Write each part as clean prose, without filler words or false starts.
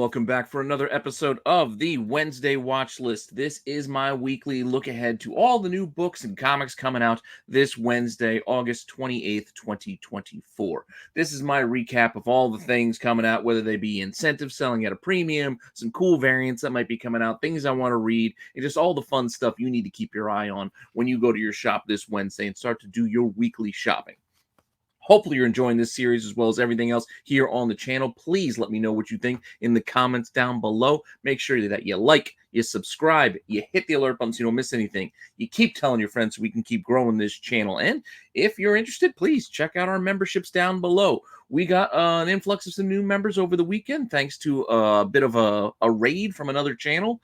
welcome back for another episode of the Wednesday Watch List. This is my weekly look ahead to all the new books and comics coming out this Wednesday, August 28th, 2024. This is my recap of all the things coming out, whether they be incentive selling at a premium, some cool variants that might be coming out, things I want to read, and just all the fun stuff you need to keep your eye on when you go to your shop this Wednesday and start to do your weekly shopping. Hopefully you're enjoying this series as well as everything else here on the channel. Please let me know what you think in the comments down below. Make sure that you like, you subscribe, you hit the alert button so you don't miss anything. You keep telling your friends so we can keep growing this channel. And if you're interested, please check out our memberships down below. We got an influx of some new members over the weekend thanks to a bit of a raid from another channel.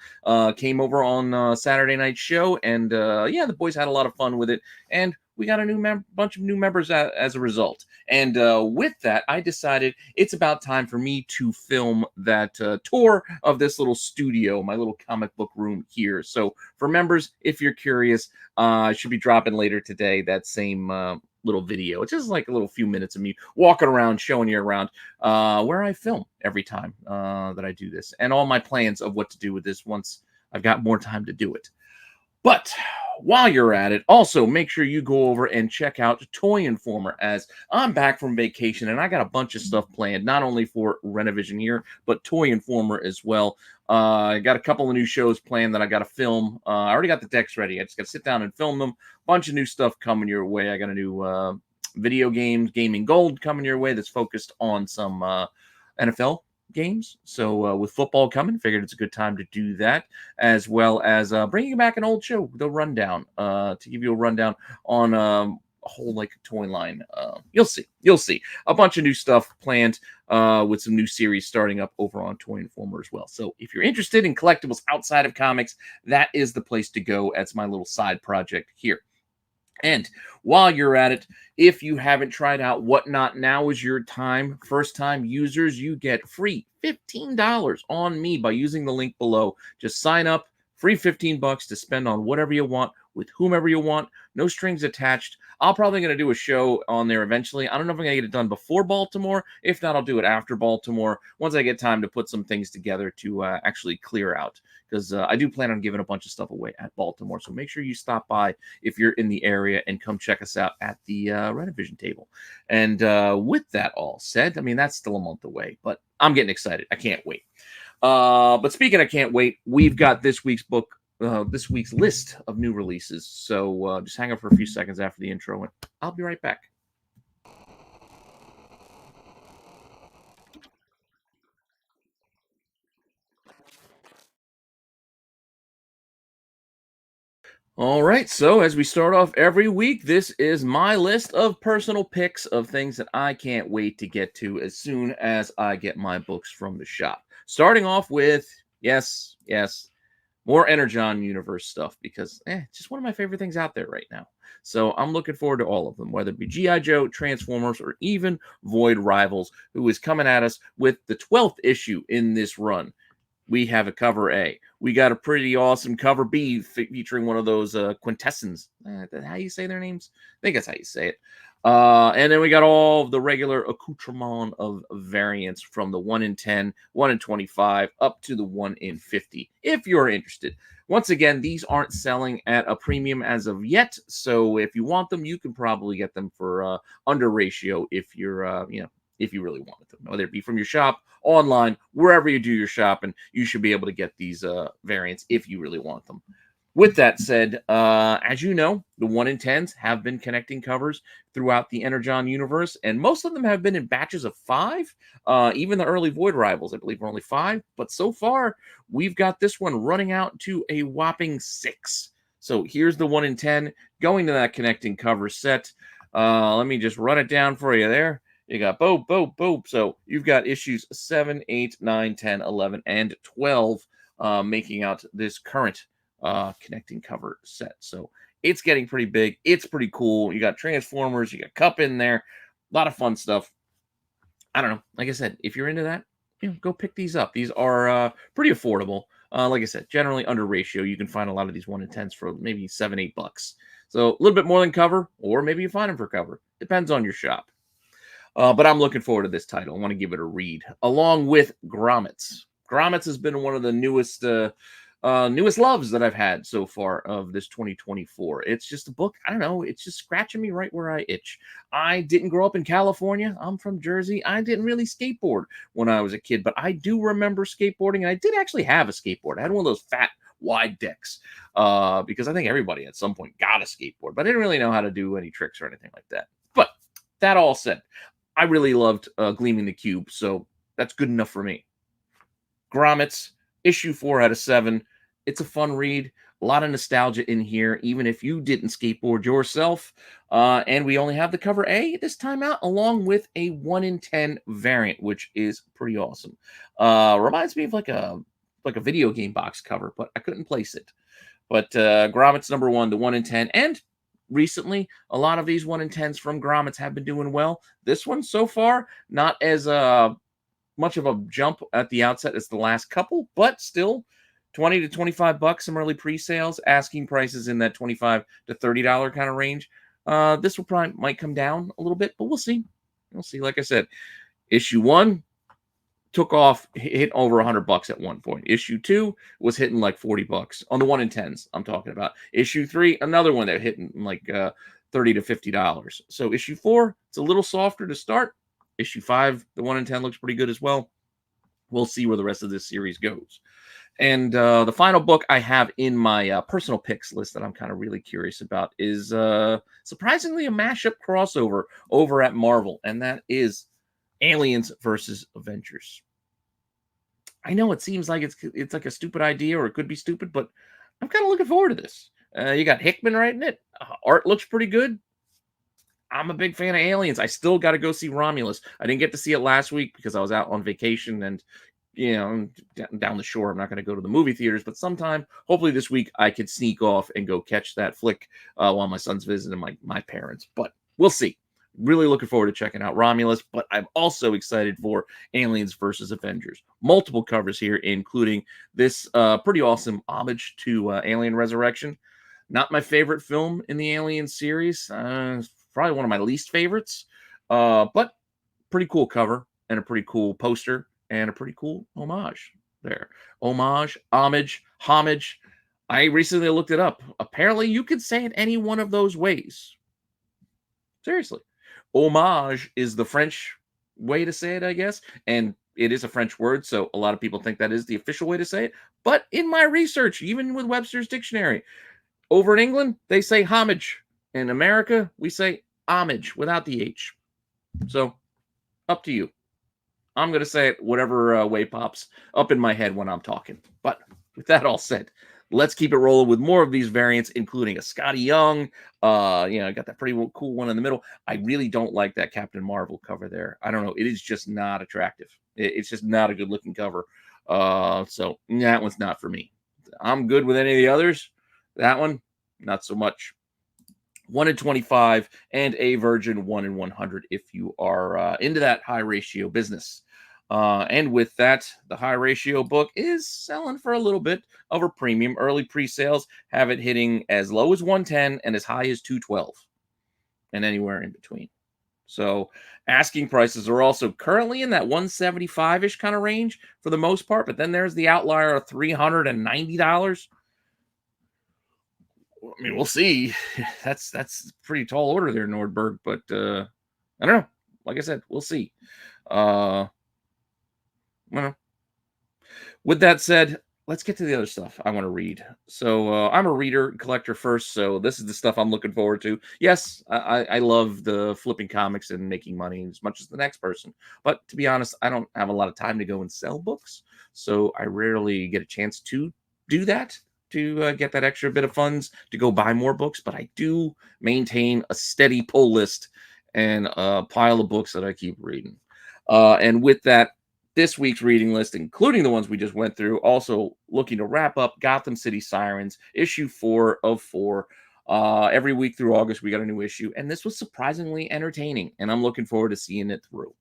Came over on Saturday night's show, and yeah, the boys had a lot of fun with it. And we got a bunch of new members as a result. And with that, I decided it's about time for me to film that tour of this little studio, my little comic book room here. So for members, if you're curious, I should be dropping later today that same little video. It's just like a little few minutes of me walking around, showing you around where I film every time that I do this, and all my plans of what to do with this once I've got more time to do it. But while you're at it, also make sure you go over and check out Toy Informer, as I'm back from vacation and I got a bunch of stuff planned, not only for Rennavision here, but Toy Informer as well. I got a couple of new shows planned that I got to film. I already got the decks ready. I just got to sit down and film them. Bunch of new stuff coming your way. I got a new video games, Gaming Gold coming your way that's focused on some NFL games. So with football coming, figured it's a good time to do that, as well as bringing back an old show, The Rundown, to give you a rundown on a whole like toy line. You'll see a bunch of new stuff planned with some new series starting up over on Toy Informer as well. So if you're interested in collectibles outside of comics, that is the place to go. That's my little side project here. And while you're at it, if you haven't tried out Whatnot, now is your time. First-time users, you get free $15 on me by using the link below. Just sign up, free $15 to spend on whatever you want with whomever you want. No strings attached. I'm probably going to do a show on there eventually. I don't know if I'm going to get it done before Baltimore. If not, I'll do it after Baltimore once I get time to put some things together to actually clear out. Because I do plan on giving a bunch of stuff away at Baltimore. So make sure you stop by if you're in the area and come check us out at the Rennavision table. And with that all said, I mean, that's still a month away. But I'm getting excited. I can't wait. But speaking of can't wait, we've got this week's book. This week's list of new releases. So just hang up for a few seconds after the intro, and I'll be right back. All right, so as we start off every week, this is my list of personal picks of things that I can't wait to get to as soon as I get my books from the shop. Starting off with, yes, more Energon Universe stuff, because it's just one of my favorite things out there right now. So I'm looking forward to all of them, whether it be G.I. Joe, Transformers, or even Void Rivals, who is coming at us with the 12th issue in this run. We have a cover A. We got a pretty awesome cover B featuring one of those quintessence. How you say their names? I think that's how you say it. And then we got all of the regular accoutrement of variants from the 1 in 10, 1 in 25, up to the 1 in 50, if you're interested. Once again, these aren't selling at a premium as of yet, so if you want them, you can probably get them for under ratio if you're, if you really wanted them, whether it be from your shop, online, wherever you do your shopping, you should be able to get these variants if you really want them. With that said, as you know, the 1 in 10s have been connecting covers throughout the Energon universe, and most of them have been in batches of 5. Even the early Void Rivals, I believe, were only 5. But so far, we've got this one running out to a whopping 6. So here's the 1 in 10 going to that connecting cover set. Let me just run it down for you there. You got boom, boom, boom. So you've got issues 7, 8, 9, 10, 11, and 12 making out this current connecting cover set. So it's getting pretty big. It's pretty cool. You got Transformers. You got Cup in there. A lot of fun stuff. I don't know. Like I said, if you're into that, go pick these up. These are pretty affordable. Like I said, generally under ratio. You can find a lot of these 1 in 10s for maybe $7, $8. So a little bit more than cover, or maybe you find them for cover. Depends on your shop. But I'm looking forward to this title. I want to give it a read. Along with Grommets. Grommets has been one of the newest loves that I've had so far of this 2024. It's just a book, I don't know, it's just scratching me right where I itch. I didn't grow up in California. I'm from Jersey. I didn't really skateboard when I was a kid, but I do remember skateboarding, and I did actually have a skateboard. I had one of those fat wide decks because I think everybody at some point got a skateboard, but I didn't really know how to do any tricks or anything like that. But that all said, I really loved Gleaming the Cube, so that's good enough for me. Grommets, issue 4 out of 7. It's a fun read. A lot of nostalgia in here, even if you didn't skateboard yourself. And we only have the cover A this time out, along with a 1 in 10 variant, which is pretty awesome. Reminds me of like a video game box cover, but I couldn't place it. But Grommets #1, the 1 in 10, and recently a lot of these 1 in 10s from Grommets have been doing well. This one so far, not as much of a jump at the outset as the last couple, but still $20 to $25, some early pre-sales, asking prices in that $25 to $30 kind of range. This will probably might come down a little bit, but we'll see. We'll see. Like I said, issue 1 took off, hit over $100 at one point. Issue 2 was hitting like $40 on the 1 in 10s I'm talking about. Issue 3, another one that hit like $30 to $50. So issue 4, it's a little softer to start. Issue 5, the 1 in 10 looks pretty good as well. We'll see where the rest of this series goes. And the final book I have in my personal picks list that I'm kind of really curious about is surprisingly a mashup crossover over at Marvel, and that is Aliens versus Avengers. I know it seems like it's like a stupid idea, or it could be stupid, but I'm kind of looking forward to this. You got Hickman writing it. Art looks pretty good. I'm a big fan of Aliens. I still got to go see Romulus. I didn't get to see it last week because I was out on vacation and, you know, down the shore. I'm not going to go to the movie theaters, but sometime, hopefully this week, I could sneak off and go catch that flick while my son's visiting my parents. But we'll see. Really looking forward to checking out Romulus, but I'm also excited for Aliens versus Avengers. Multiple covers here, including this pretty awesome homage to Alien Resurrection. Not my favorite film in the Alien series. Probably one of my least favorites, but pretty cool cover and a pretty cool poster and a pretty cool homage there. Homage. I recently looked it up. Apparently, you could say it any one of those ways. Seriously. Homage is the French way to say it, I guess, and it is a French word, so a lot of people think that is the official way to say it. But in my research, even with Webster's Dictionary, over in England, they say homage. In America, we say homage without the H. So, up to you. I'm going to say it whatever way pops up in my head when I'm talking. But with that all said, let's keep it rolling with more of these variants, including a Scotty Young. I got that pretty cool one in the middle. I really don't like that Captain Marvel cover there. I don't know. It is just not attractive. It's just not a good-looking cover. So that one's not for me. I'm good with any of the others. That one, not so much. 1 in 25 and a virgin 1 in 100 if you are into that high ratio business. And with that, the high ratio book is selling for a little bit of a premium. Early pre-sales have it hitting as low as 110 and as high as 212 and anywhere in between. So asking prices are also currently in that 175-ish kind of range for the most part. But then there's the outlier of $390. I mean, we'll see. That's pretty tall order there, Nordberg. But I don't know. Like I said, we'll see. Well, with that said, let's get to the other stuff I want to read. So I'm a reader, collector first, so this is the stuff I'm looking forward to. Yes, I love the flipping comics and making money as much as the next person. But to be honest, I don't have a lot of time to go and sell books, so I rarely get a chance to do that, to get that extra bit of funds to go buy more books. But I do maintain a steady pull list and a pile of books that I keep reading. And with that, this week's reading list, including the ones we just went through, also looking to wrap up Gotham City Sirens, issue 4 of 4. Every week through August, we got a new issue, and this was surprisingly entertaining, and I'm looking forward to seeing it through.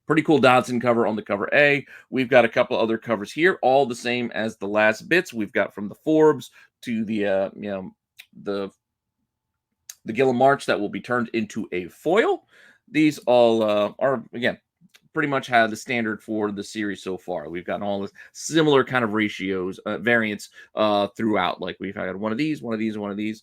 Pretty cool Dodson cover on the cover A. We've got a couple other covers here, all the same as the last bits. We've got from the Forbes to the Gilliam March that will be turned into a foil. These all are, again, pretty much had the standard for the series so far. We've gotten all this similar kind of ratios, variants throughout. Like we've had one of these, one of these, one of these.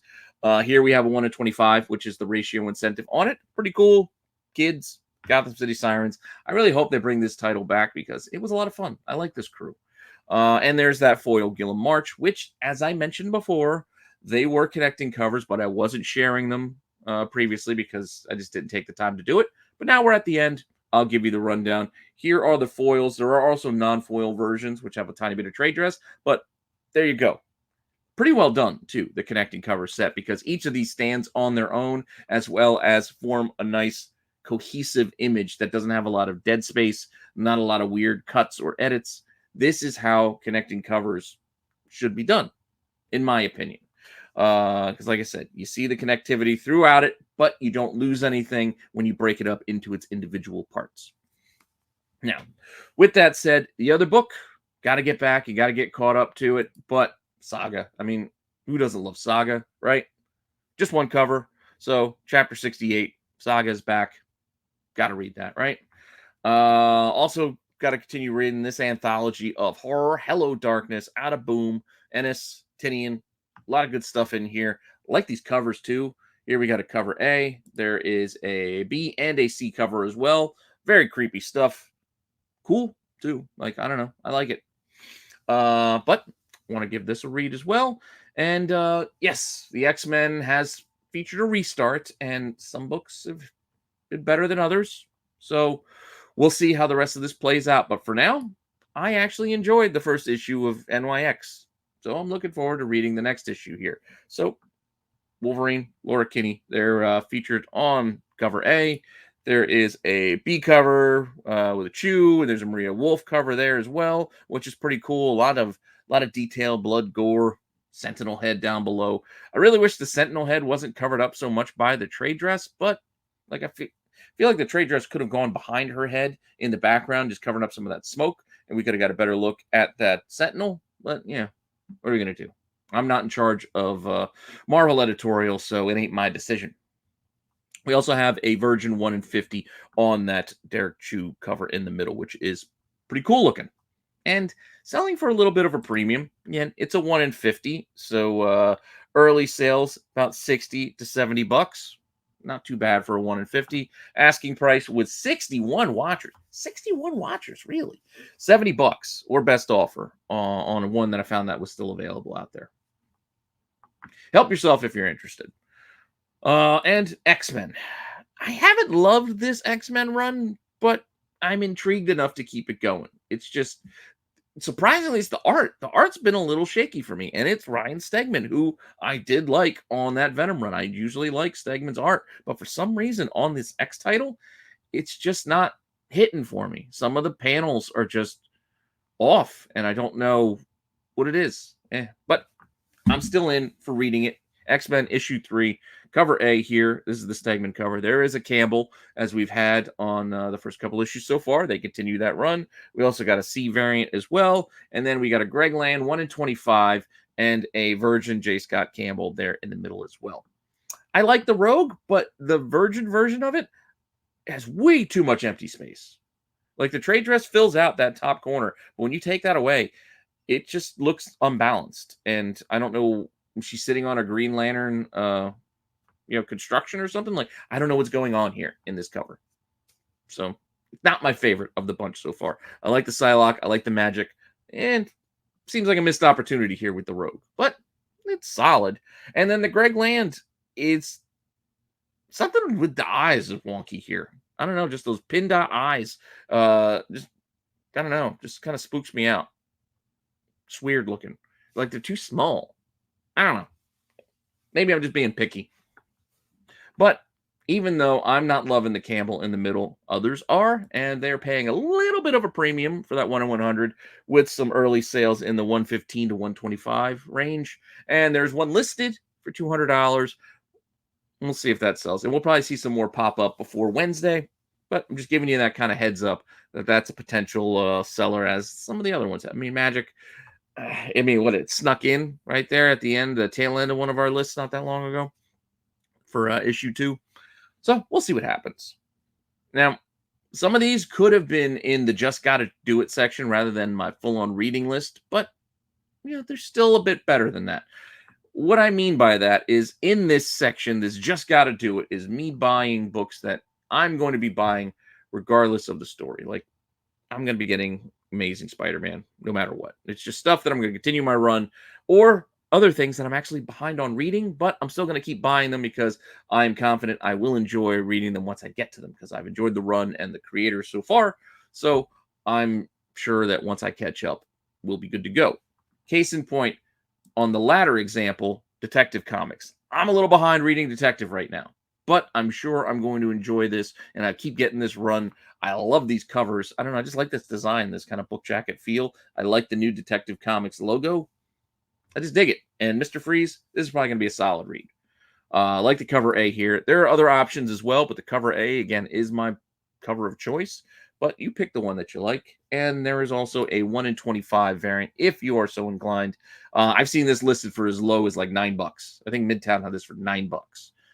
Here we have a 1 to 25, which is the ratio incentive on it. Pretty cool. Kids, Gotham City Sirens. I really hope they bring this title back because it was a lot of fun. I like this crew. And there's that foil Gilliam March, which, as I mentioned before, they were connecting covers, but I wasn't sharing them previously because I just didn't take the time to do it. But now we're at the end. I'll give you the rundown. Here are the foils. There are also non-foil versions, which have a tiny bit of trade dress, but there you go. Pretty well done, too, the connecting cover set, because each of these stands on their own, as well as form a nice cohesive image that doesn't have a lot of dead space, not a lot of weird cuts or edits. This is how connecting covers should be done, in my opinion. Because like I said, you see the connectivity throughout it, but you don't lose anything when you break it up into its individual parts. Now, with that said, the other book, got to get back. You got to get caught up to it. But Saga, I mean, who doesn't love Saga, right? Just one cover. So, chapter 68, Saga is back. Got to read that, right? Also, got to continue reading this anthology of horror, Hello Darkness, Out of Boom, Ennis, Tinian. A lot of good stuff in here. I like these covers too. Here we got a cover A. There is a B and a C cover as well. Very creepy stuff. Cool too. Like, I don't know. I like it. But want to give this a read as well. And yes, the X-Men has featured a restart, and some books have been better than others. So we'll see how the rest of this plays out. But for now, I actually enjoyed the first issue of NYX. So I'm looking forward to reading the next issue here. So Wolverine, Laura Kinney, they're featured on cover A. There is a B cover with a Chew, and there's a Maria Wolf cover there as well, which is pretty cool. A lot of detail, blood, gore, Sentinel head down below. I really wish the Sentinel head wasn't covered up so much by the trade dress, but like I feel like the trade dress could have gone behind her head in the background, just covering up some of that smoke, and we could have got a better look at that Sentinel. But yeah. What are we going to do? I'm not in charge of Marvel editorial, so it ain't my decision. We also have a Virgin 1 in 50 on that Derek Chew cover in the middle, which is pretty cool looking. And selling for a little bit of a premium. Again, it's a 1 in 50, so early sales about 60 to 70 bucks. Not too bad for a 1 in 50. Asking price with 61 watchers. 61 watchers, really. 70 bucks or best offer on one that I found that was still available out there. Help yourself if you're interested. And X-Men. I haven't loved this X-Men run, but I'm intrigued enough to keep it going. It's just, surprisingly, it's the art. The art's been a little shaky for me, and it's Ryan Stegman, who I did like on that Venom run. I usually like Stegman's art, but for some reason on this X title, it's just not hitting for me. Some of the panels are just off, and I don't know what it is. But I'm still in for reading it. X-Men issue 3, cover A here. This is the Stegman cover. There is a Campbell, as we've had on the first couple issues so far. They continue that run. We also got a C variant as well. And then we got a Greg Land 1 in 25 and a Virgin J. Scott Campbell there in the middle as well. I like the Rogue, but the Virgin version of it has way too much empty space. Like, the trade dress fills out that top corner. But when you take that away, it just looks unbalanced. And I don't know, she's sitting on a Green Lantern construction or something. Like, I don't know what's going on here in this cover. So, not my favorite of the bunch so far. I like the Psylocke, I like the Magic, and seems like a missed opportunity here with the Rogue, but it's solid. And then the Greg Land is something with the eyes is wonky here. I don't know, just those pin dot eyes. Just I don't know, just kind of spooks me out. It's weird looking, like they're too small. I don't know. Maybe I'm just being picky. But even though I'm not loving the Campbell in the middle, others are, and they're paying a little bit of a premium for that 1 in 100 with some early sales in the 115 to 125 range. And there's one listed for $200. We'll see if that sells. And we'll probably see some more pop up before Wednesday. But I'm just giving you that kind of heads up that that's a potential seller, as some of the other ones have. I mean, Magic, it snuck in right there at the end, the tail end of one of our lists not that long ago for issue 2. So we'll see what happens. Now, Some of these could have been in the just gotta do it section rather than my full-on reading list, but they're still a bit better than that. What I mean by that is in this section, this just gotta do it is me buying books that I'm going to be buying regardless of the story. Like, I'm going to be getting Amazing Spider-Man no matter what. It's just stuff that I'm going to continue my run, or other things that I'm actually behind on reading, but I'm still going to keep buying them because I'm confident I will enjoy reading them once I get to them, because I've enjoyed the run and the creators so far. So I'm sure that once I catch up, we'll be good to go. Case in point, on the latter example, Detective Comics. I'm a little behind reading Detective right now, but I'm sure I'm going to enjoy this, and I keep getting this run. I love these covers. I don't know. I just like this design, this kind of book jacket feel. I like the new Detective Comics logo. I just dig it. And Mr. Freeze, this is probably going to be a solid read. I like the cover A here. There are other options as well, but the cover A, again, is my cover of choice. But you pick the one that you like. And there is also a 1 in 25 variant if you are so inclined. I've seen this listed for as low as like $9. I think Midtown had this for $9.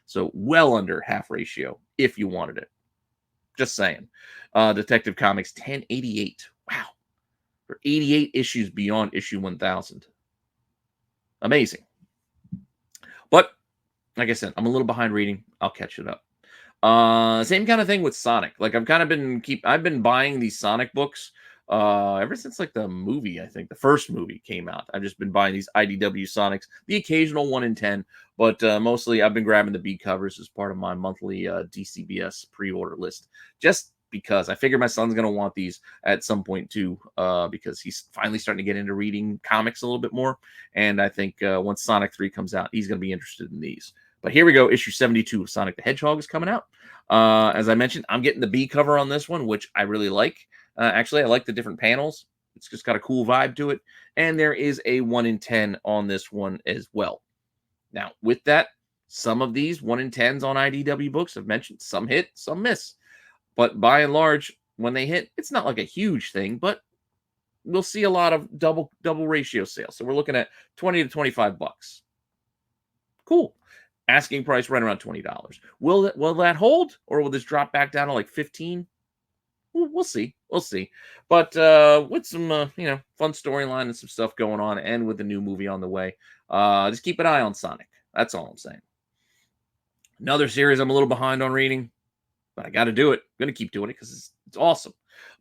So well under half ratio if you wanted it. Just saying. Detective Comics 1088. Wow. For 88 issues beyond issue 1000. Amazing. But like I said, I'm a little behind reading. I'll catch it up. Same kind of thing with Sonic. Like, I've been buying these Sonic books ever since like the movie. I think the first movie came out. I've just been buying these IDW Sonics, the occasional 1 in 10, but mostly I've been grabbing the B covers as part of my monthly DCBS pre-order list, just because I figure my son's going to want these at some point too, because he's finally starting to get into reading comics a little bit more. And I think once Sonic 3 comes out, he's going to be interested in these. But here we go. Issue 72 of Sonic the Hedgehog is coming out. As I mentioned, I'm getting the B cover on this one, which I really like. Actually, I like the different panels. It's just got a cool vibe to it. And there is a 1 in 10 on this one as well. Now, with that, some of these 1 in 10s on IDW books, I've mentioned, some hit, some miss. But by and large, when they hit, it's not like a huge thing, but we'll see a lot of double ratio sales. So we're looking at 20 to 25 bucks. Cool. Asking price right around $20. Will that hold, or will this drop back down to like 15? We'll see. We'll see. But with some fun storyline and some stuff going on, and with the new movie on the way, just keep an eye on Sonic. That's all I'm saying. Another series I'm a little behind on reading, but I got to do it. I'm going to keep doing it because it's awesome.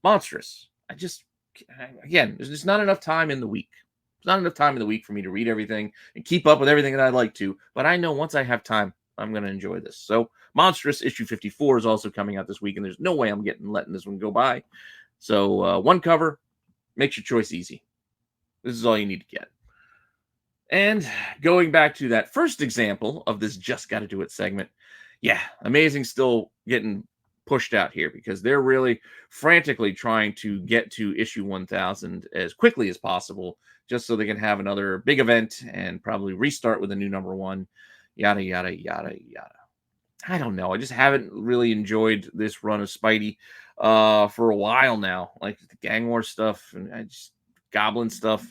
Monstrous. Again, there's just not enough time in the week. There's not enough time in the week for me to read everything and keep up with everything that I'd like to. But I know once I have time, I'm going to enjoy this. So Monstrous issue 54 is also coming out this week, and there's no way I'm letting this one go by. So one cover makes your choice easy. This is all you need to get. And going back to that first example of this just got to do it segment, yeah, Amazing still getting pushed out here because they're really frantically trying to get to issue 1000 as quickly as possible, just so they can have another big event and probably restart with a new #1, yada, yada, yada, yada. I don't know. I just haven't really enjoyed this run of Spidey for a while now. Like the Gang War stuff and Goblin stuff.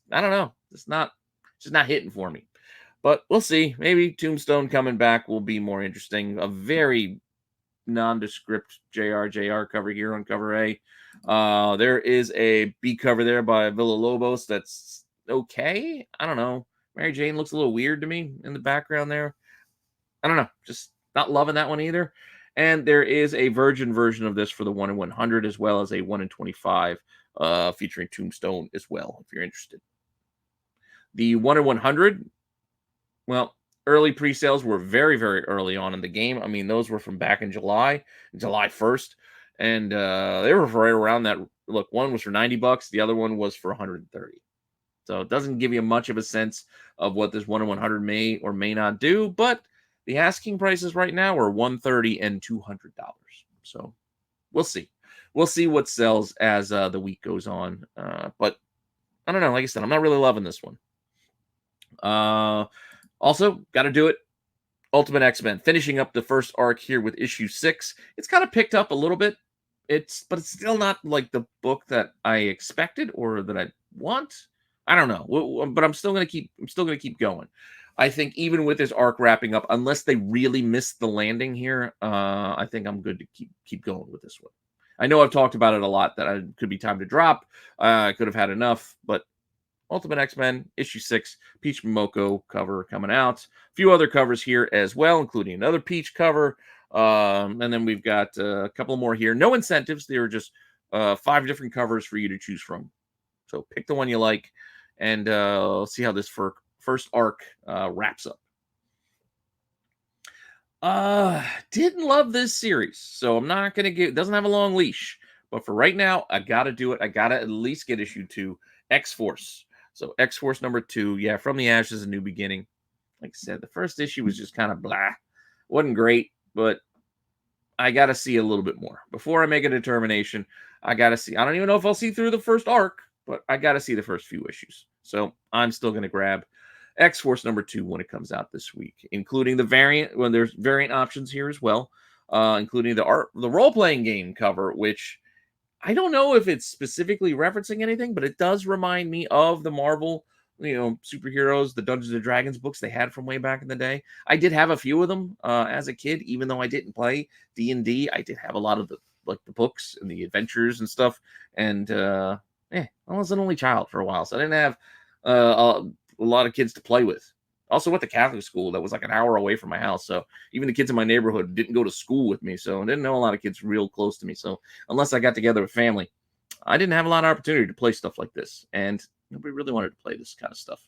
I don't know. It's just not hitting for me. But we'll see. Maybe Tombstone coming back will be more interesting. A very nondescript JR cover here on cover A. There is a B cover there by Villalobos that's okay. I don't know. Mary Jane looks a little weird to me in the background there. I don't know. Just not loving that one either. And there is a Virgin version of this for the 1 in 100, as well as a 1 in 25 featuring Tombstone as well, if you're interested. The 1 in 100, well, early pre-sales were very, very early on in the game. I mean, those were from back in July 1st. And they were right around that. Look, one was for $90. The other one was for $130. So it doesn't give you much of a sense of what this 1 in 100 may or may not do. But the asking prices right now are $130 and $200. So we'll see. We'll see what sells as the week goes on. But I don't know. Like I said, I'm not really loving this one. Also, got to do it. Ultimate X-Men, finishing up the first arc here with issue 6. It's kind of picked up a little bit. But it's still not like the book that I expected or that I want. I don't know, but I'm still gonna keep going. I think even with this arc wrapping up, unless they really miss the landing here, I think I'm good to keep going with this one. I know I've talked about it a lot, that it could be time to drop. I could have had enough, but Ultimate X-Men, issue 6, Peach Momoko cover coming out. A few other covers here as well, including another Peach cover. And then we've got a couple more here. No incentives. There are just 5 different covers for you to choose from. So pick the one you like, and see how this first arc wraps up. Didn't love this series, so I'm not gonna give. Doesn't have a long leash, but for right now, I gotta do it. I gotta at least get issue 2, X-Force. So X-Force number 2, yeah, From the Ashes, a New Beginning. Like I said, the first issue was just kind of blah, wasn't great, but I gotta see a little bit more before I make a determination. I gotta see. I don't even know if I'll see through the first arc, but I gotta see the first few issues. So I'm still gonna grab X-Force number 2 when it comes out this week, including the variant. When there's variant options here as well, including the role-playing game cover, which I don't know if it's specifically referencing anything, but it does remind me of the Marvel, superheroes, the Dungeons and Dragons books they had from way back in the day. I did have a few of them as a kid, even though I didn't play D&D. I did have a lot of the books and the adventures and stuff. And I was an only child for a while, so I didn't have a lot of kids to play with. Also went to Catholic school that was like an hour away from my house. So even the kids in my neighborhood didn't go to school with me. So I didn't know a lot of kids real close to me. So unless I got together with family, I didn't have a lot of opportunity to play stuff like this. And nobody really wanted to play this kind of stuff.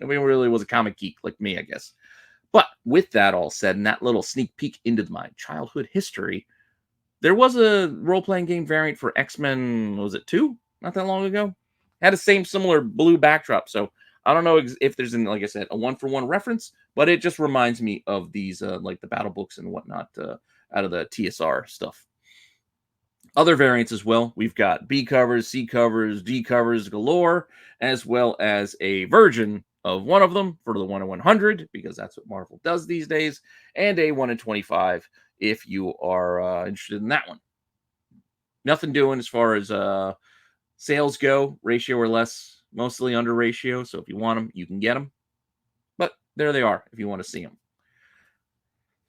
Nobody really was a comic geek like me, I guess. But with that all said, and that little sneak peek into my childhood history, there was a role-playing game variant for X-Men, was it 2? Not that long ago? Had the same similar blue backdrop. So I don't know if there's, like I said, a one-for-one reference, but it just reminds me of these, like the battle books and whatnot out of the TSR stuff. Other variants as well. We've got B covers, C covers, D covers galore, as well as a version of one of them for the 1 in 100, because that's what Marvel does these days, and a 1 in 25 if you are interested in that one. Nothing doing as far as sales go, ratio or less. Mostly under ratio, so if you want them, you can get them. But there they are if you want to see them.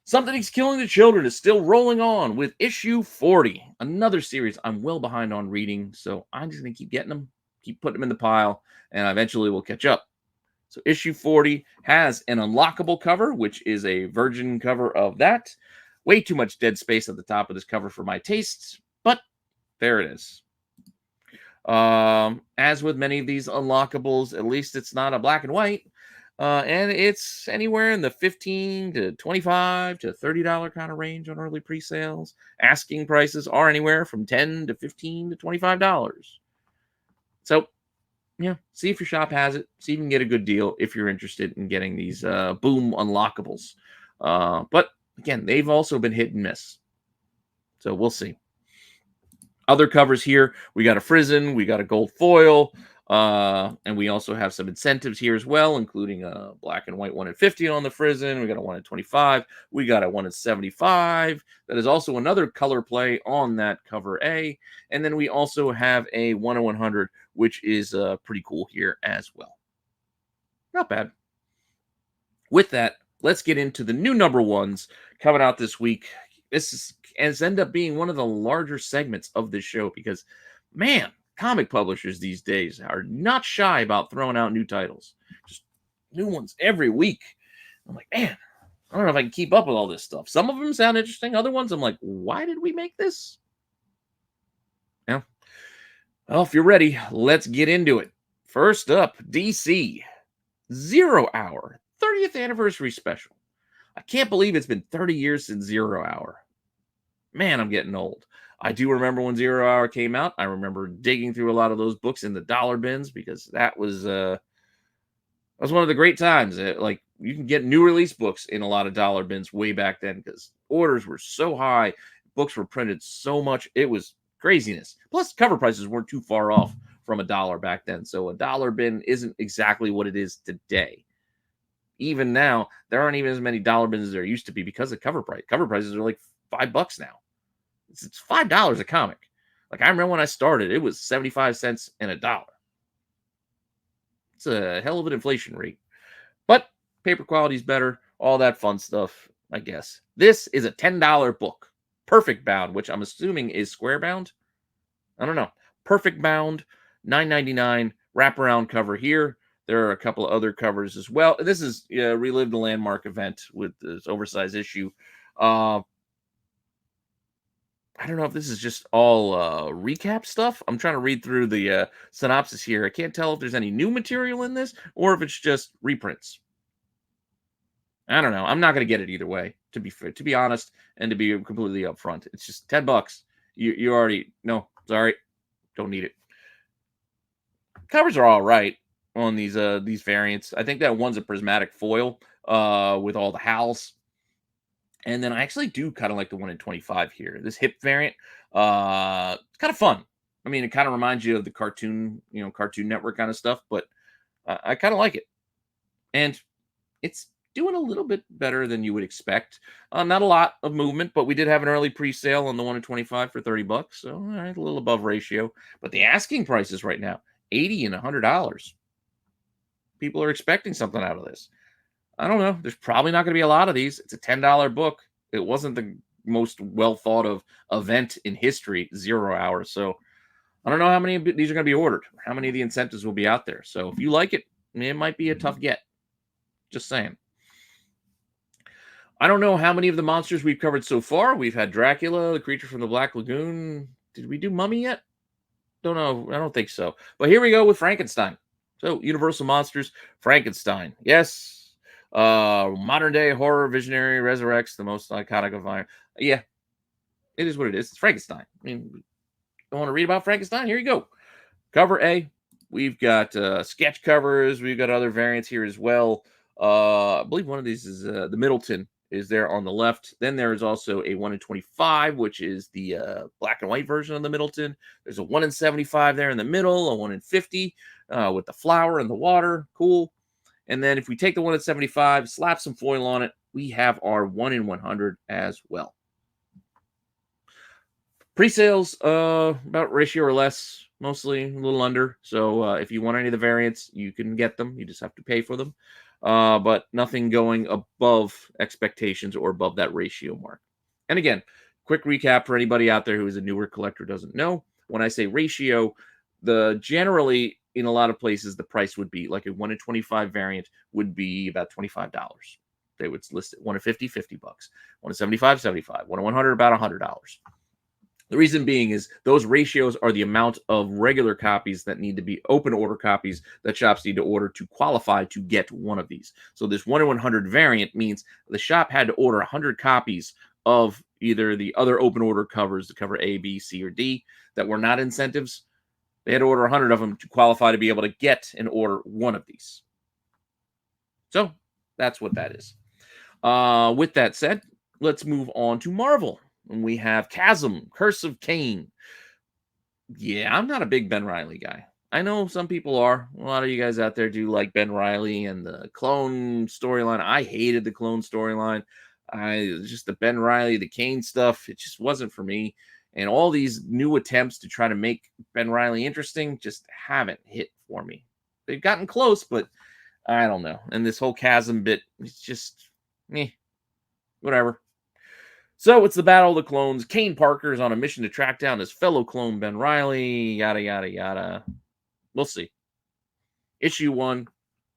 Something's Killing the Children is still rolling on with issue 40. Another series I'm well behind on reading, so I'm just going to keep getting them, keep putting them in the pile, and eventually we'll catch up. So issue 40 has an unlockable cover, which is a virgin cover of that. Way too much dead space at the top of this cover for my tastes, but there it is. As with many of these unlockables, at least it's not a black and white, and it's anywhere in the $15 to $25 to $30 kind of range on early pre-sales. Asking prices are anywhere from $10 to $15 to $25. So, yeah, see if your shop has it. See if you can get a good deal if you're interested in getting these boom unlockables. But again, they've also been hit and miss. So we'll see. Other covers here, we got a Frizzen, we got a gold foil, and we also have some incentives here as well, including a black and white 1 in 50 on the Frizzen. We got a 1 in 25. We got a 1 in 75. That is also another color play on that cover A. And then we also have a 1 in 100, which is pretty cool here as well. Not bad. With that, let's get into the new number ones coming out this week. This has ended up being one of the larger segments of this show because, man, comic publishers these days are not shy about throwing out new titles. Just new ones every week. I'm like, man, I don't know if I can keep up with all this stuff. Some of them sound interesting. Other ones, I'm like, why did we make this? Yeah. Well, if you're ready, let's get into it. First up, DC. 0 Hour 30th Anniversary Special. I can't believe it's been 30 years since 0 Hour. Man, I'm getting old. I do remember when 0 Hour came out. I remember digging through a lot of those books in the dollar bins because that was one of the great times. Like, you can get new release books in a lot of dollar bins way back then because orders were so high. Books were printed so much. It was craziness. Plus, cover prices weren't too far off from $1 back then. So a dollar bin isn't exactly what it is today. Even now, there aren't even as many dollar bins as there used to be because of cover price. Cover prices are like $5 now. It's $5 a comic. Like, I remember when I started, it was 75 cents and $1. It's a hell of an inflation rate. But paper quality is better. All that fun stuff, I guess. This is a $10 book. Perfect bound, which I'm assuming is square bound. I don't know. Perfect Bound, $9.99 wraparound cover here. There are a couple of other covers as well. This is Relive the Landmark event with this oversized issue. I don't know if this is just all recap stuff. I'm trying to read through the synopsis here. I can't tell if there's any new material in this or if it's just reprints. I don't know. I'm not going to get it either way, to be honest, and to be completely upfront. It's just $10. You already no, sorry, don't need it. Covers are all right on these variants. I think that one's a prismatic foil with all the howls. And then I actually do kind of like the 1 in 25 here. This hip variant, it's kind of fun. I mean, it kind of reminds you of the Cartoon Network kind of stuff, but I kind of like it. And it's doing a little bit better than you would expect. Not a lot of movement, but we did have an early pre-sale on the 1 in 25 for $30. So, all right, a little above ratio. But the asking prices right now, $80 and $100. People are expecting something out of this. I don't know. There's probably not going to be a lot of these. It's a $10 book. It wasn't the most well thought of event in history, 0 hours. So I don't know how many of these are going to be ordered, how many of the incentives will be out there. So if you like it, it might be a tough get. Just saying. I don't know how many of the monsters we've covered so far. We've had Dracula, the creature from the Black Lagoon. Did we do Mummy yet? Don't know. I don't think so. But here we go with Frankenstein. So Universal Monsters, Frankenstein. Yes. Modern day horror visionary resurrects the most iconic of iron. Yeah, it is what it is. It's Frankenstein. I mean, you want to read about Frankenstein? Here you go. Cover A. We've got sketch covers. We've got other variants here as well. I believe one of these is the Middleton is there on the left. Then there is also a 1 in 25, which is the black and white version of the Middleton. There's a 1 in 75 there in the middle, a 1 in 50 with the flower and the water. Cool. And then if we take the 1 in 75, slap some foil on it, we have our 1 in 100 as well. Pre-sales, about ratio or less, mostly a little under. So if you want any of the variants, you can get them. You just have to pay for them. But nothing going above expectations or above that ratio mark. And again, quick recap for anybody out there who is a newer collector doesn't know. When I say ratio, generally in a lot of places, the price would be like a 1 in 25 variant would be about $25. They would list it 1 in 50, $50. 1 in 75, $75. 1 in 100, about $100. The reason being is those ratios are the amount of regular copies that need to be open order copies that shops need to order to qualify to get one of these. So this 1 in 100 variant means the shop had to order 100 copies of either the other open order covers, the cover A, B, C, or D, that were not incentives. They had to order 100 of them to qualify to be able to get and order one of these. So that's what that is. With that said, let's move on to Marvel. And we have Chasm, Curse of Cain. Yeah, I'm not a big Ben Reilly guy. I know some people are. A lot of you guys out there do like Ben Reilly and the clone storyline. I hated the clone storyline. Just the Ben Reilly, the Cain stuff, it just wasn't for me. And all these new attempts to try to make Ben Reilly interesting just haven't hit for me. They've gotten close, but I don't know. And this whole Chasm bit, it's just, whatever. So it's the Battle of the Clones. Kane Parker is on a mission to track down his fellow clone Ben Reilly. Yada, yada, yada. We'll see. Issue 1.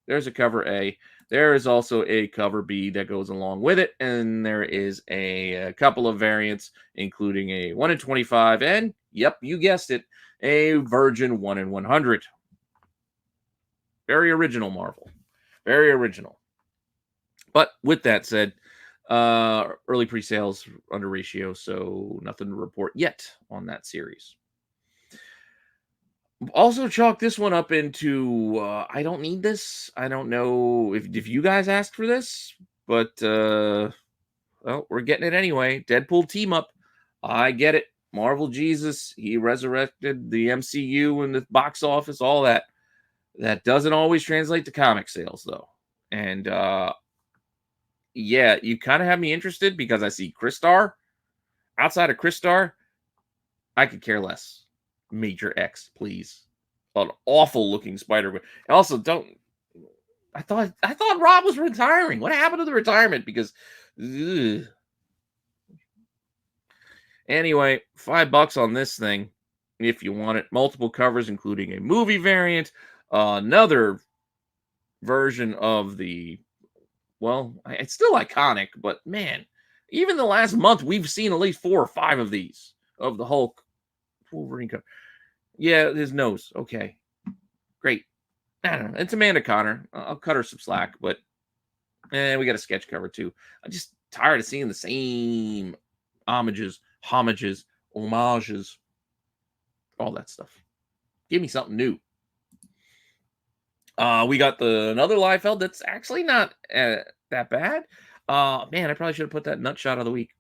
There's a cover A. There is also a cover B that goes along with it. And there is a couple of variants, including a 1 in 25. And, yep, you guessed it, a Virgin 1 in 100. Very original, Marvel. Very original. But with that said, early pre-sales under ratio, so nothing to report yet on that series. Also chalk this one up into I don't need this. I don't know if you guys asked for this, but well, we're getting it anyway. Deadpool team up. I get it. Marvel Jesus, he resurrected the MCU and the box office, all that. That doesn't always translate to comic sales though. And yeah, you kind of have me interested because I see Crystar. Outside of Crystar, I could care less. Major X, please. An awful looking Spider-Man. And also, I thought Rob was retiring. What happened to the retirement? Because anyway, $5 on this thing. if you want it. Multiple covers, including a movie variant, another version of the, well, it's still iconic, but man, even the last month, we've seen at least 4 or 5 of these, of the Hulk Wolverine cover. Yeah, his nose. Okay, great. I don't know. It's Amanda Connor. I'll cut her some slack, but we got a sketch cover too. I'm just tired of seeing the same homages, all that stuff. Give me something new. We got another Liefeld that's actually not that bad. Man, I probably should have put that nut shot of the week.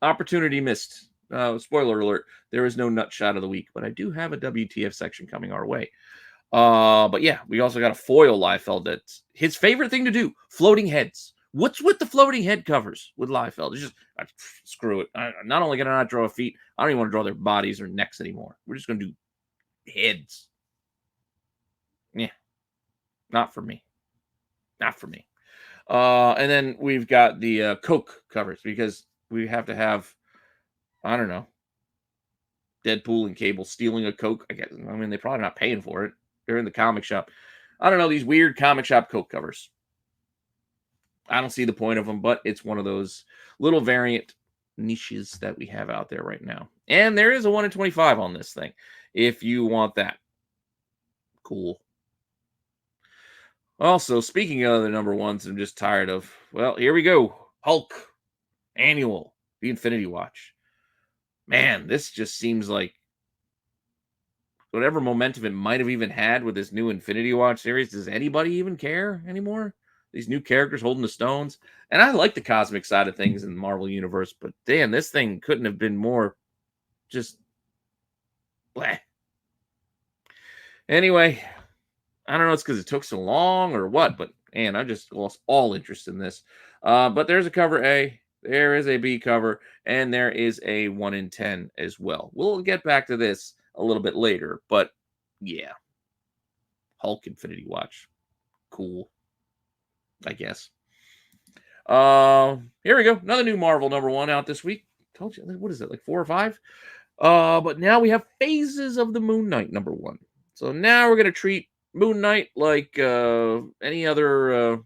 Opportunity missed. Spoiler alert, there is no nut shot of the week, but I do have a WTF section coming our way. But yeah, we also got a foil Liefeld that's his favorite thing to do, floating heads. What's with the floating head covers with Liefeld? It's just, screw it. I'm not only going to not draw feet, I don't even want to draw their bodies or necks anymore. We're just going to do heads. Yeah, not for me. Not for me. And then we've got the Coke covers because we have to have, I don't know, Deadpool and Cable stealing a Coke. I mean, they're probably not paying for it. They're in the comic shop. I don't know, these weird comic shop Coke covers. I don't see the point of them, but it's one of those little variant niches that we have out there right now. And there is a 1 in 25 on this thing, if you want that. Cool. Also, speaking of the number ones, I'm just tired of, well, here we go. Hulk Annual, the Infinity Watch. Man, this just seems like whatever momentum it might have even had with this new Infinity Watch series. Does anybody even care anymore? These new characters holding the stones. And I like the cosmic side of things in the Marvel Universe, but damn, this thing couldn't have been more just bleh. Anyway, I don't know, it's because it took so long or what, but man, I just lost all interest in this. But there's a cover A, there is a B cover, and there is a 1 in 10 as well. We'll get back to this a little bit later, but yeah. Hulk Infinity Watch. Cool, I guess. Here we go. Another new Marvel number 1 out this week. Told you, what is it, like 4 or 5? But now we have Phases of the Moon Knight number 1. So now we're going to treat Moon Knight like any other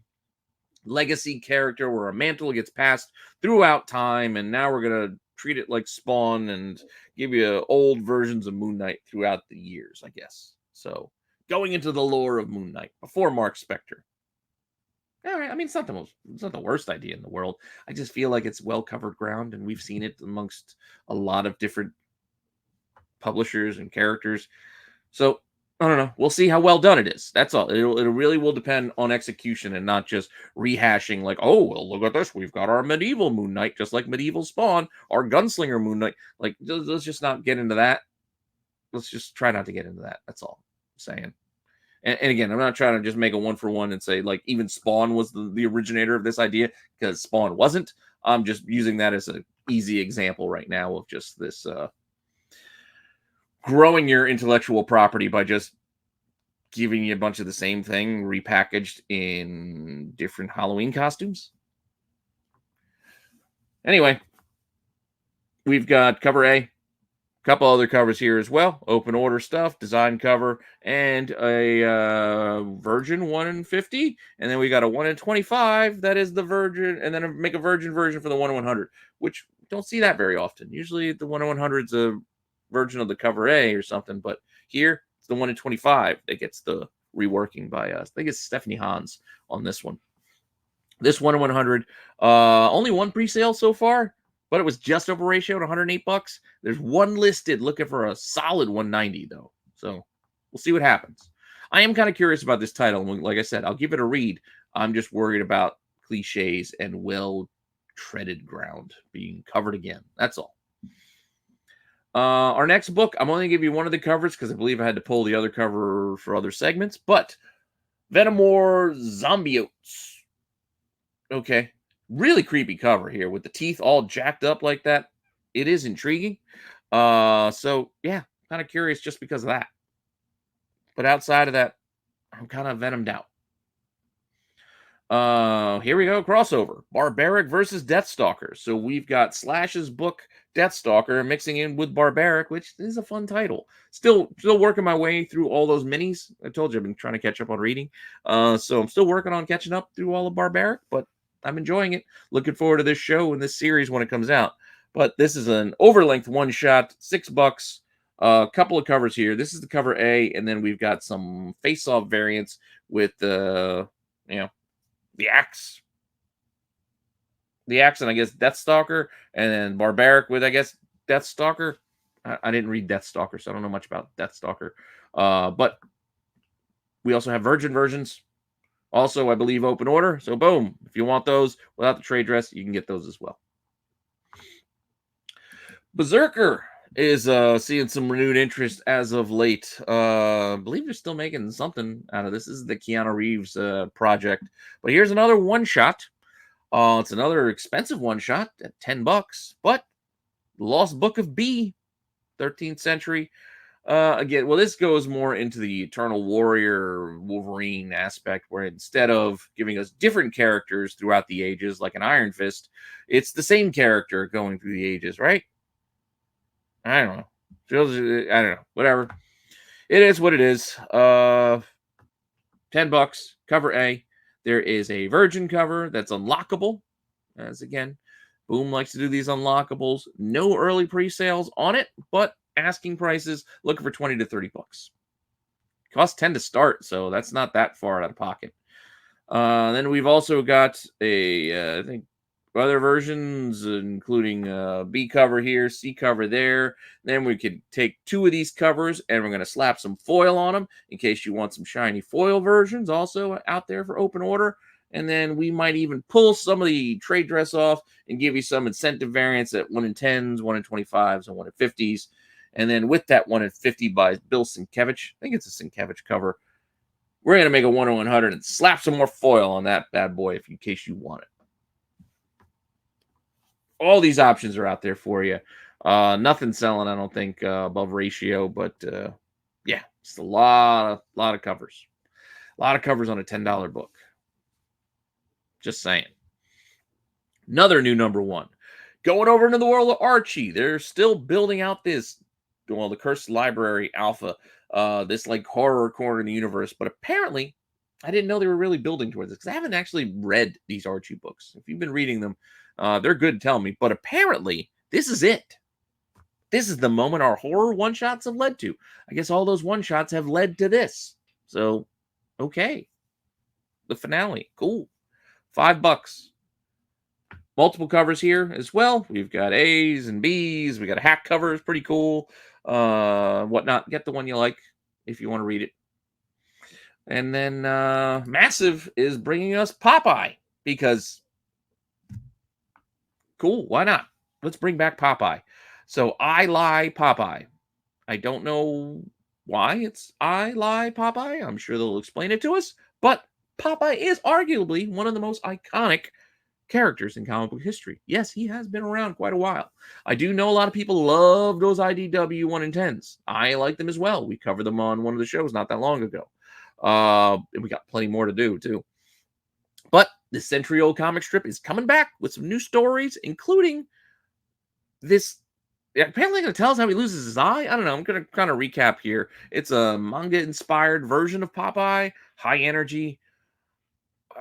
legacy character where a mantle gets passed throughout time, and now we're going to treat it like Spawn and give you old versions of Moon Knight throughout the years, I guess. So going into the lore of Moon Knight before Mark Spector. All right, I mean, it's not the worst idea in the world. I just feel like it's well covered ground, and we've seen it amongst a lot of different publishers and characters. So I don't know. We'll see how well done it is. That's all. It really will depend on execution and not just rehashing like, oh, well, look at this. We've got our medieval Moon Knight, just like medieval Spawn, our gunslinger Moon Knight. Like, let's just not get into that. Let's just try not to get into that. That's all I'm saying. And again, I'm not trying to just make a 1-for-1 and say, like, even Spawn was the originator of this idea, because Spawn wasn't. I'm just using that as an easy example right now of just this growing your intellectual property by just giving you a bunch of the same thing repackaged in different Halloween costumes. Anyway, we've got cover A, a couple other covers here as well. Open order stuff, design cover, and a Virgin 1 in 50. And then we got a 1 in 25 that is the Virgin, and then make a Virgin version for the 1 in 100, which don't see that very often. Usually the 1 in 100 is a version of the cover A or something, but here it's the 1 in 25 that gets the reworking by us. I think it's Stephanie Hans on this one. This 1 in 100, only one pre-sale so far, but it was just over ratio at $108. There's one listed looking for a solid 190 though, so we'll see what happens. I am kind of curious about this title. Like I said, I'll give it a read. I'm just worried about cliches and well-treaded ground being covered again. That's all. Our next book, I'm only going to give you one of the covers because I believe I had to pull the other cover for other segments, but Venomore Zombiotes. Okay. Really creepy cover here with the teeth all jacked up like that. It is intriguing. So, yeah, kind of curious just because of that. But outside of that, I'm kind of venomed out. Here we go, crossover. Barbaric versus Deathstalker. So we've got Slash's book Deathstalker mixing in with Barbaric, which is a fun title. Still working my way through all those minis. I told you I've been trying to catch up on reading. So I'm still working on catching up through all of Barbaric, but I'm enjoying it. Looking forward to this show and this series when it comes out. But this is an overlength one-shot, $6. A couple of covers here. This is the cover A, and then we've got some face-off variants with the axe, and I guess Deathstalker, and then Barbaric with, I guess, Deathstalker. I didn't read Deathstalker, so I don't know much about Deathstalker. But we also have Virgin versions. Also, I believe open order. So boom, if you want those without the trade dress, you can get those as well. Berserker is seeing some renewed interest as of late. I believe they're still making something out of this. This is the Keanu Reeves project. But here's another one-shot. It's another expensive one-shot at $10. But Lost Book of B, 13th century. Again, well, this goes more into the Eternal Warrior Wolverine aspect, where instead of giving us different characters throughout the ages, like an Iron Fist, it's the same character going through the ages, right? I don't know. I don't know. Whatever. It is what it is. $10. Cover A. There is a Virgin cover that's unlockable. As again, Boom likes to do these unlockables. No early pre-sales on it, but asking prices looking for $20 to $30. Costs 10 to start, so that's not that far out of pocket. Then we've also got I think other versions, including B cover here, C cover there. Then we could take two of these covers and we're going to slap some foil on them in case you want some shiny foil versions also out there for open order. And then we might even pull some of the trade dress off and give you some incentive variants at 1 in 10s, 1 in 25s, and 1 in 50s. And then with that 1 in 50 by Bill Sienkiewicz, I think it's a Sienkiewicz cover, we're going to make a 1 in 100 and slap some more foil on that bad boy in case you want it. All these options are out there for you. Nothing selling, I don't think, above ratio, but yeah, it's a lot of covers. A lot of covers on a $10 book. Just saying. Another new #1. Going over into the world of Archie. They're still building out this, well, the Cursed Library Alpha, this like horror corner in the universe. But apparently, I didn't know they were really building towards this because I haven't actually read these Archie books. If you've been reading them, they're good, tell me. But apparently, this is it. This is the moment our horror one-shots have led to. I guess all those one-shots have led to this. So, okay. The finale. Cool. $5. Multiple covers here as well. We've got A's and B's. We got a hack cover. It's pretty cool. Whatnot. Get the one you like if you want to read it. And then Massive is bringing us Popeye because cool. Why not? Let's bring back Popeye. So I Lie Popeye. I don't know why it's I Lie Popeye. I'm sure they'll explain it to us. But Popeye is arguably one of the most iconic characters in comic book history. Yes, he has been around quite a while. I do know a lot of people love those IDW 1 in 10s. I like them as well. We covered them on one of the shows not that long ago. And we got plenty more to do, too. But this century-old comic strip is coming back with some new stories, including this. Apparently going to tell us how he loses his eye. I don't know. I'm going to kind of recap here. It's a manga-inspired version of Popeye. High energy.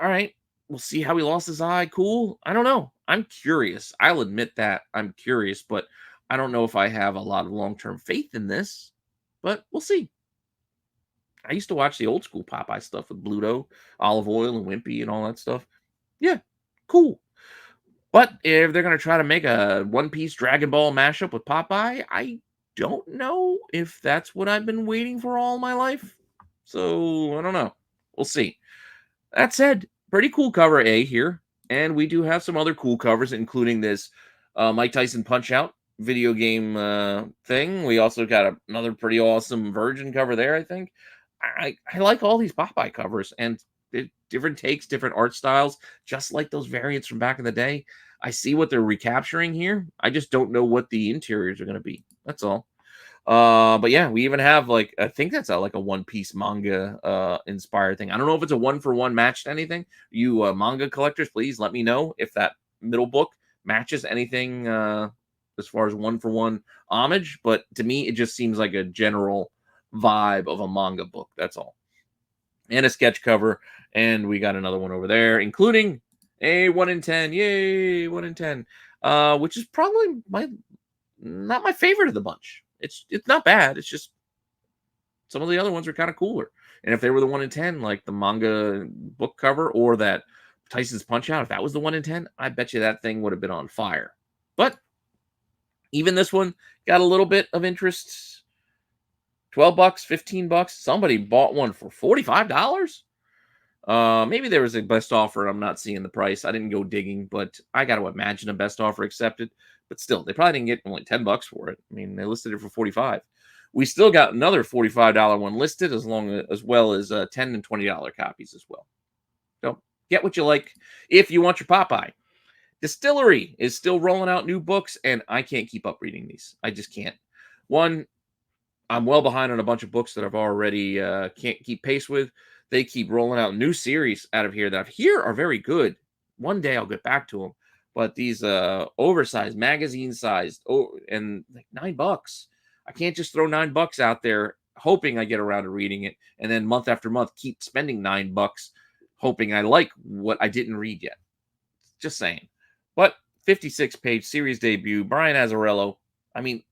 All right. We'll see how he lost his eye. Cool. I don't know. I'm curious. I'll admit that I'm curious, but I don't know if I have a lot of long-term faith in this. But we'll see. I used to watch the old school Popeye stuff with Bluto, Olive Oil, and Wimpy and all that stuff. Yeah, cool. But if they're going to try to make a One Piece Dragon Ball mashup with Popeye, I don't know if that's what I've been waiting for all my life. So, I don't know. We'll see. That said, pretty cool cover A here. And we do have some other cool covers, including this Mike Tyson Punch-Out video game thing. We also got another pretty awesome Virgin cover there, I think. I like all these Popeye covers, and different takes, different art styles, just like those variants from back in the day. I see what they're recapturing here. I just don't know what the interiors are going to be. That's all. But yeah, we even have like, I think that's like a One Piece manga inspired thing. I don't know if it's a 1-for-1 matched anything. You manga collectors, please let me know if that middle book matches anything as far as 1-for-1 homage. But to me, it just seems like a general vibe of a manga book. That's all. And a sketch cover, and we got another one over there, including a 1 in 10. Yay, 1 in 10. Which is probably not my favorite of the bunch. It's not bad. It's just some of the other ones are kind of cooler. And if they were the 1 in 10, like the manga book cover or that Tyson's Punch Out, if that was the 1 in 10, I bet you that thing would have been on fire. But even this one got a little bit of interest. $12, $15. Somebody bought one for $45. Maybe there was a best offer. I'm not seeing the price. I didn't go digging, but I got to imagine a best offer accepted. But still, they probably didn't get only $10 for it. I mean, they listed it for 45. We still got another $45 one listed, as well as $10 and $20 copies as well. So get what you like if you want your Popeye. Distillery is still rolling out new books, and I can't keep up reading these. I just can't. One, I'm well behind on a bunch of books that I've already can't keep pace with. They keep rolling out new series out of here that I hear are very good. One day I'll get back to them. But these oversized, magazine-sized, and like $9. I can't just throw $9 out there hoping I get around to reading it, and then month after month keep spending $9 hoping I like what I didn't read yet. Just saying. But 56-page series debut, Brian Azzarello. I mean,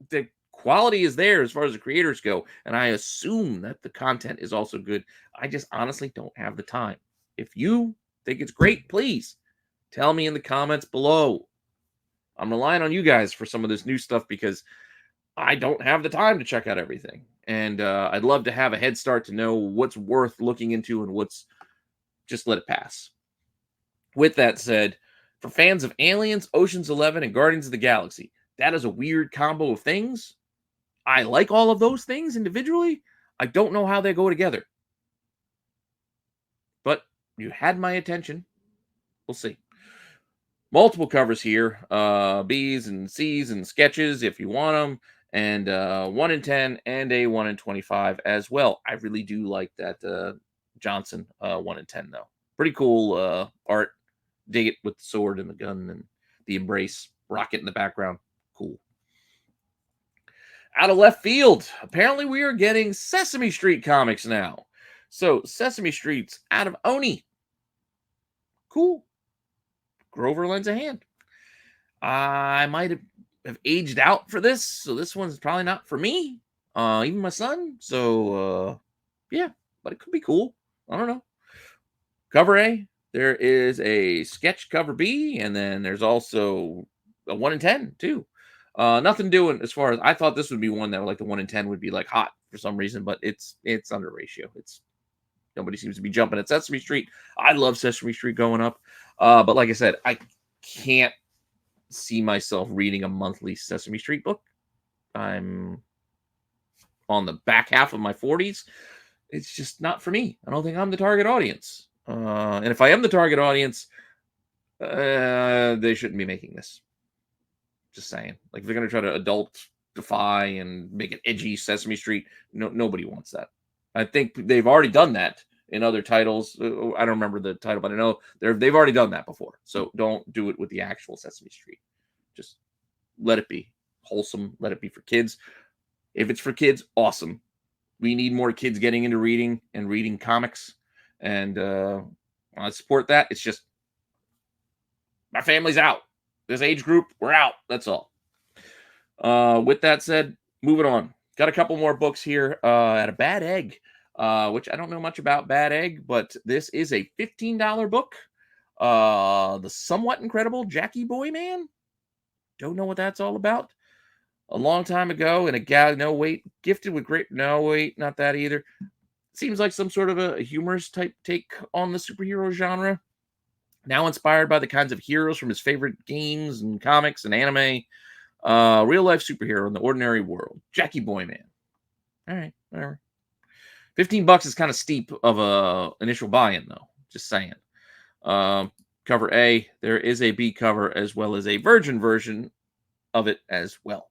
the quality is there as far as the creators go, and I assume that the content is also good. I just honestly don't have the time. If you think it's great, please tell me in the comments below. I'm relying on you guys for some of this new stuff because I don't have the time to check out everything. And I'd love to have a head start to know what's worth looking into and what's just let it pass. With that said, for fans of Aliens, Ocean's 11, and Guardians of the Galaxy, that is a weird combo of things. I like all of those things individually. I don't know how they go together. But you had my attention. We'll see. Multiple covers here. B's and C's and sketches if you want them. And 1 in 10 and a 1 in 25 as well. I really do like that Johnson 1 in 10, though. Pretty cool art. Dig it with the sword and the gun and the embrace. Rocket in the background. Cool. Out of left field, apparently we are getting Sesame Street comics now. So Sesame Street's out of Oni. Cool. Grover lends a hand. I might have aged out for this, so this one's probably not for me. Even my son. So yeah, but it could be cool. I don't know. Cover A, there is a sketch cover B, and then there's also a 1 in 10 too. Nothing doing as far as I thought this would be one that like the 1 in 10 would be like hot for some reason, but it's under ratio. It's nobody seems to be jumping at Sesame Street. I love Sesame Street going up. But like I said, I can't see myself reading a monthly Sesame Street book. I'm on the back half of my 40s. It's just not for me. I don't think I'm the target audience. And if I am the target audience, they shouldn't be making this. Just saying. Like, if they're going to try to adult-defy and make it edgy Sesame Street, nobody wants that. I think they've already done that in other titles. I don't remember the title, but I know they've already done that before. So don't do it with the actual Sesame Street. Just let it be wholesome. Let it be for kids. If it's for kids, awesome. We need more kids getting into reading and reading comics. And I support that. It's just my family's out. This age group, we're out. That's all. With that said, moving on. Got a couple more books here at a Bad Egg. Which I don't know much about Bad Egg, but this is a $15 book. The Somewhat Incredible Jackie Boy Man. Don't know what that's all about. A long time ago, and a guy, gifted with great, not that either. Seems like some sort of a humorous type take on the superhero genre. Now inspired by the kinds of heroes from his favorite games and comics and anime. Real life superhero in the ordinary world. Jackie Boy Man. All right, whatever. $15 is kind of steep of a initial buy-in, though. Just saying. Cover A, there is a B cover as well as a virgin version of it as well.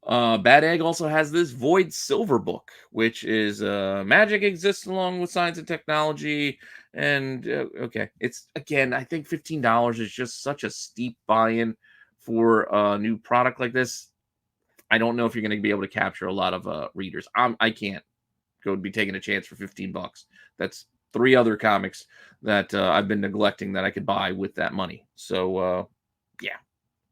Bad Egg also has this Void Silver book, which is magic exists along with science and technology. And okay, it's again, I think $15 is just such a steep buy-in for a new product like this. I don't know if you're going to be able to capture a lot of readers. I can't go be taking a chance for $15. That's 3 other comics that I've been neglecting that I could buy with that money. So yeah,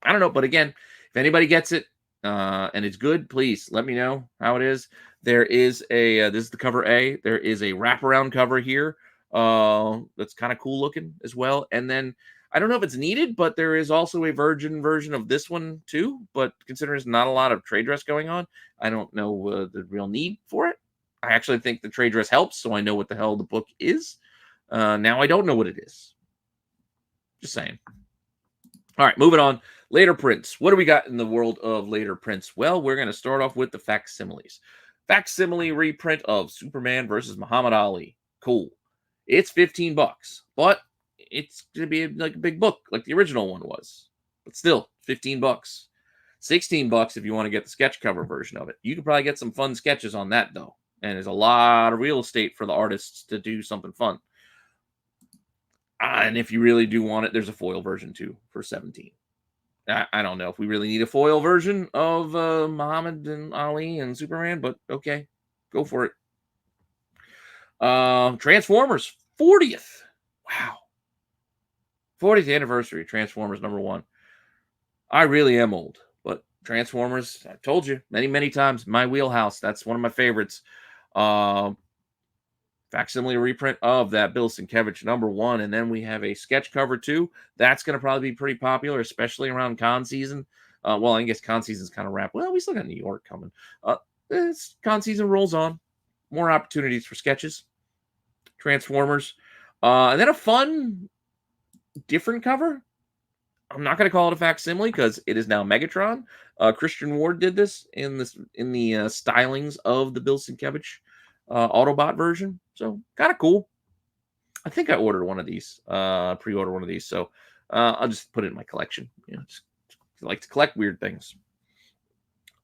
I don't know. But again, if anybody gets it and it's good, please let me know how it is. There is a this is the cover A. There is a wraparound cover here that's kind of cool looking as well. And then I don't know if it's needed, but there is also a virgin version of this one too. But considering there's not a lot of trade dress going on, I don't know the real need for it. I actually think the trade dress helps, so I know what the hell the book is. Now I don't know what it is. Just saying. All right, moving on. Later prints. What do we got in the world of later prints? Well, we're going to start off with the facsimiles. Facsimile reprint of Superman versus Muhammad Ali. Cool. It's $15, but it's going to be like a big book, like the original one was. But still, $15. $16 if you want to get the sketch cover version of it. You could probably get some fun sketches on that, though. And there's a lot of real estate for the artists to do something fun. And if you really do want it, there's a foil version too for $17. I don't know if we really need a foil version of Muhammad and Ali and Superman, but okay, go for it. Transformers 40th. Wow. 40th anniversary, Transformers #1. I really am old, but Transformers, I told you many, many times, my wheelhouse. That's one of my favorites. Facsimile reprint of that Bill Sienkiewicz #1, and then we have a sketch cover too. That's going to probably be pretty popular, especially around con season. Well, I guess con season's kind of wrapped. Well, we still got New York coming. Con season rolls on. More opportunities for sketches. Transformers. And then a fun, different cover. I'm not going to call it a facsimile because it is now Megatron. Christian Ward did this in the stylings of the Bill Sienkiewicz Autobot version. So kind of cool. I think I ordered one of these, pre-order one of these. So I'll just put it in my collection. You know, just like to collect weird things.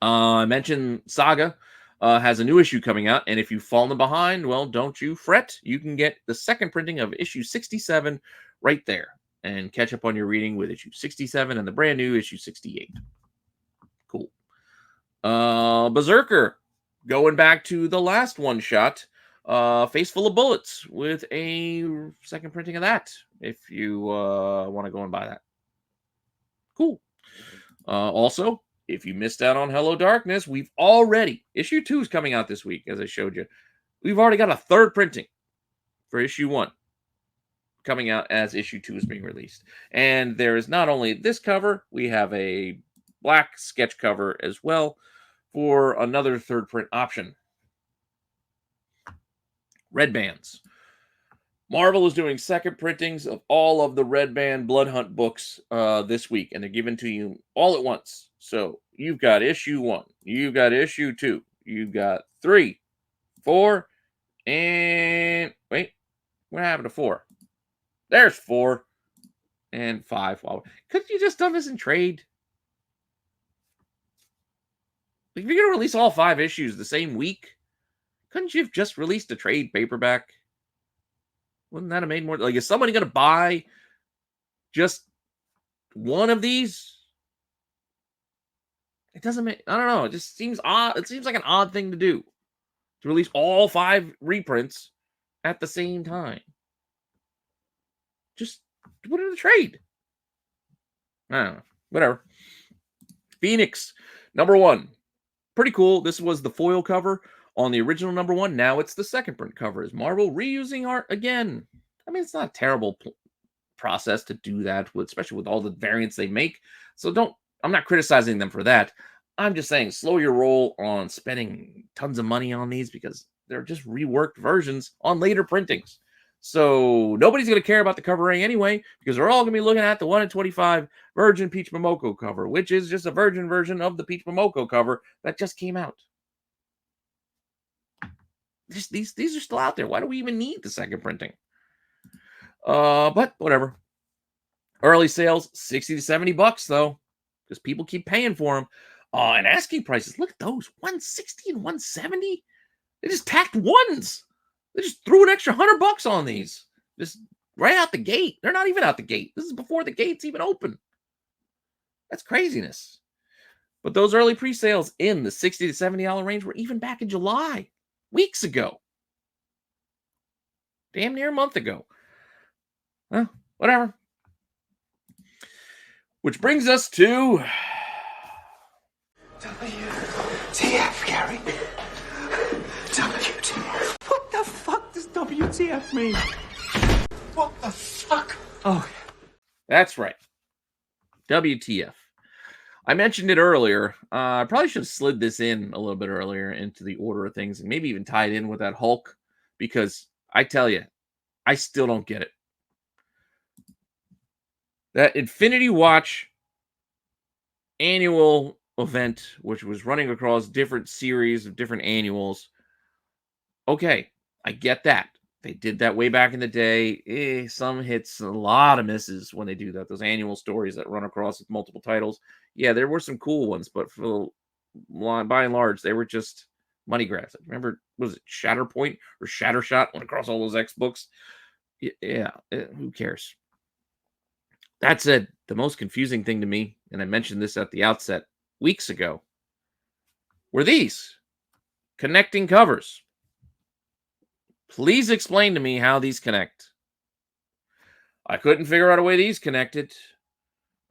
I mentioned Saga has a new issue coming out, and if you've fallen behind, well, don't you fret. You can get the second printing of issue 67 right there and catch up on your reading with issue 67 and the brand new issue 68. Cool. Berserker, going back to the last one shot, Face Full of Bullets with a second printing of that if you want to go and buy that. Cool. Also, if you missed out on Hello Darkness, we've already, issue 2 is coming out this week, as I showed you. We've already got a third printing for issue 1 coming out as issue 2 is being released. And there is not only this cover, we have a black sketch cover as well for another third print option. Red Bands. Marvel is doing second printings of all of the Red Band Blood Hunt books this week, and they're given to you all at once. So you've got issue 1, you've got issue 2, you've got 3, 4, and wait, what happened to 4? There's 4 and 5. Well, couldn't you just done this in trade? Like, if you're gonna release all 5 issues the same week, couldn't you have just released a trade paperback? Wouldn't that have made more? Like, is somebody going to buy just one of these? It doesn't make, I don't know. It just seems odd. It seems like an odd thing to do, to release all 5 reprints at the same time. Just put it in a trade. I don't know. Whatever. Phoenix, #1. Pretty cool. This was the foil cover on the original #1. Now it's the second print cover. Is Marvel reusing art again? I mean, it's not a terrible process to do that, especially with all the variants they make. So I'm not criticizing them for that. I'm just saying, slow your roll on spending tons of money on these because they're just reworked versions on later printings. So nobody's going to care about the cover A anyway, because they're all going to be looking at the 1 in 25 Virgin Peach Momoko cover, which is just a virgin version of the Peach Momoko cover that just came out. These are still out there. Why do we even need the second printing? But whatever. Early sales, $60 to $70 though, because people keep paying for them. And asking prices, look at those, 160 and 170. They just tacked ones. They just threw an extra $100 on these. Just right out the gate. They're not even out the gate. This is before the gates even open. That's craziness. But those early pre-sales in the $60 to $70 range were even back in July, weeks ago. Damn near a month ago. Well, whatever. Which brings us to WTF, Gary. WTF. What the fuck does WTF mean? What the fuck? Oh, that's right. WTF. I mentioned it earlier. I probably should have slid this in a little bit earlier into the order of things and maybe even tied in with that Hulk, because I tell you, I still don't get it. That Infinity Watch annual event, which was running across different series of different annuals. Okay, I get that. They did that way back in the day. Some hits, a lot of misses when they do that. Those annual stories that run across multiple titles. Yeah, there were some cool ones, but by and large, they were just money grabs. Remember, was it Shatterpoint or Shattershot went across all those X books? Yeah, who cares? That said, the most confusing thing to me, and I mentioned this at the outset weeks ago, were these connecting covers. Please explain to me how these connect. I couldn't figure out a way these connected.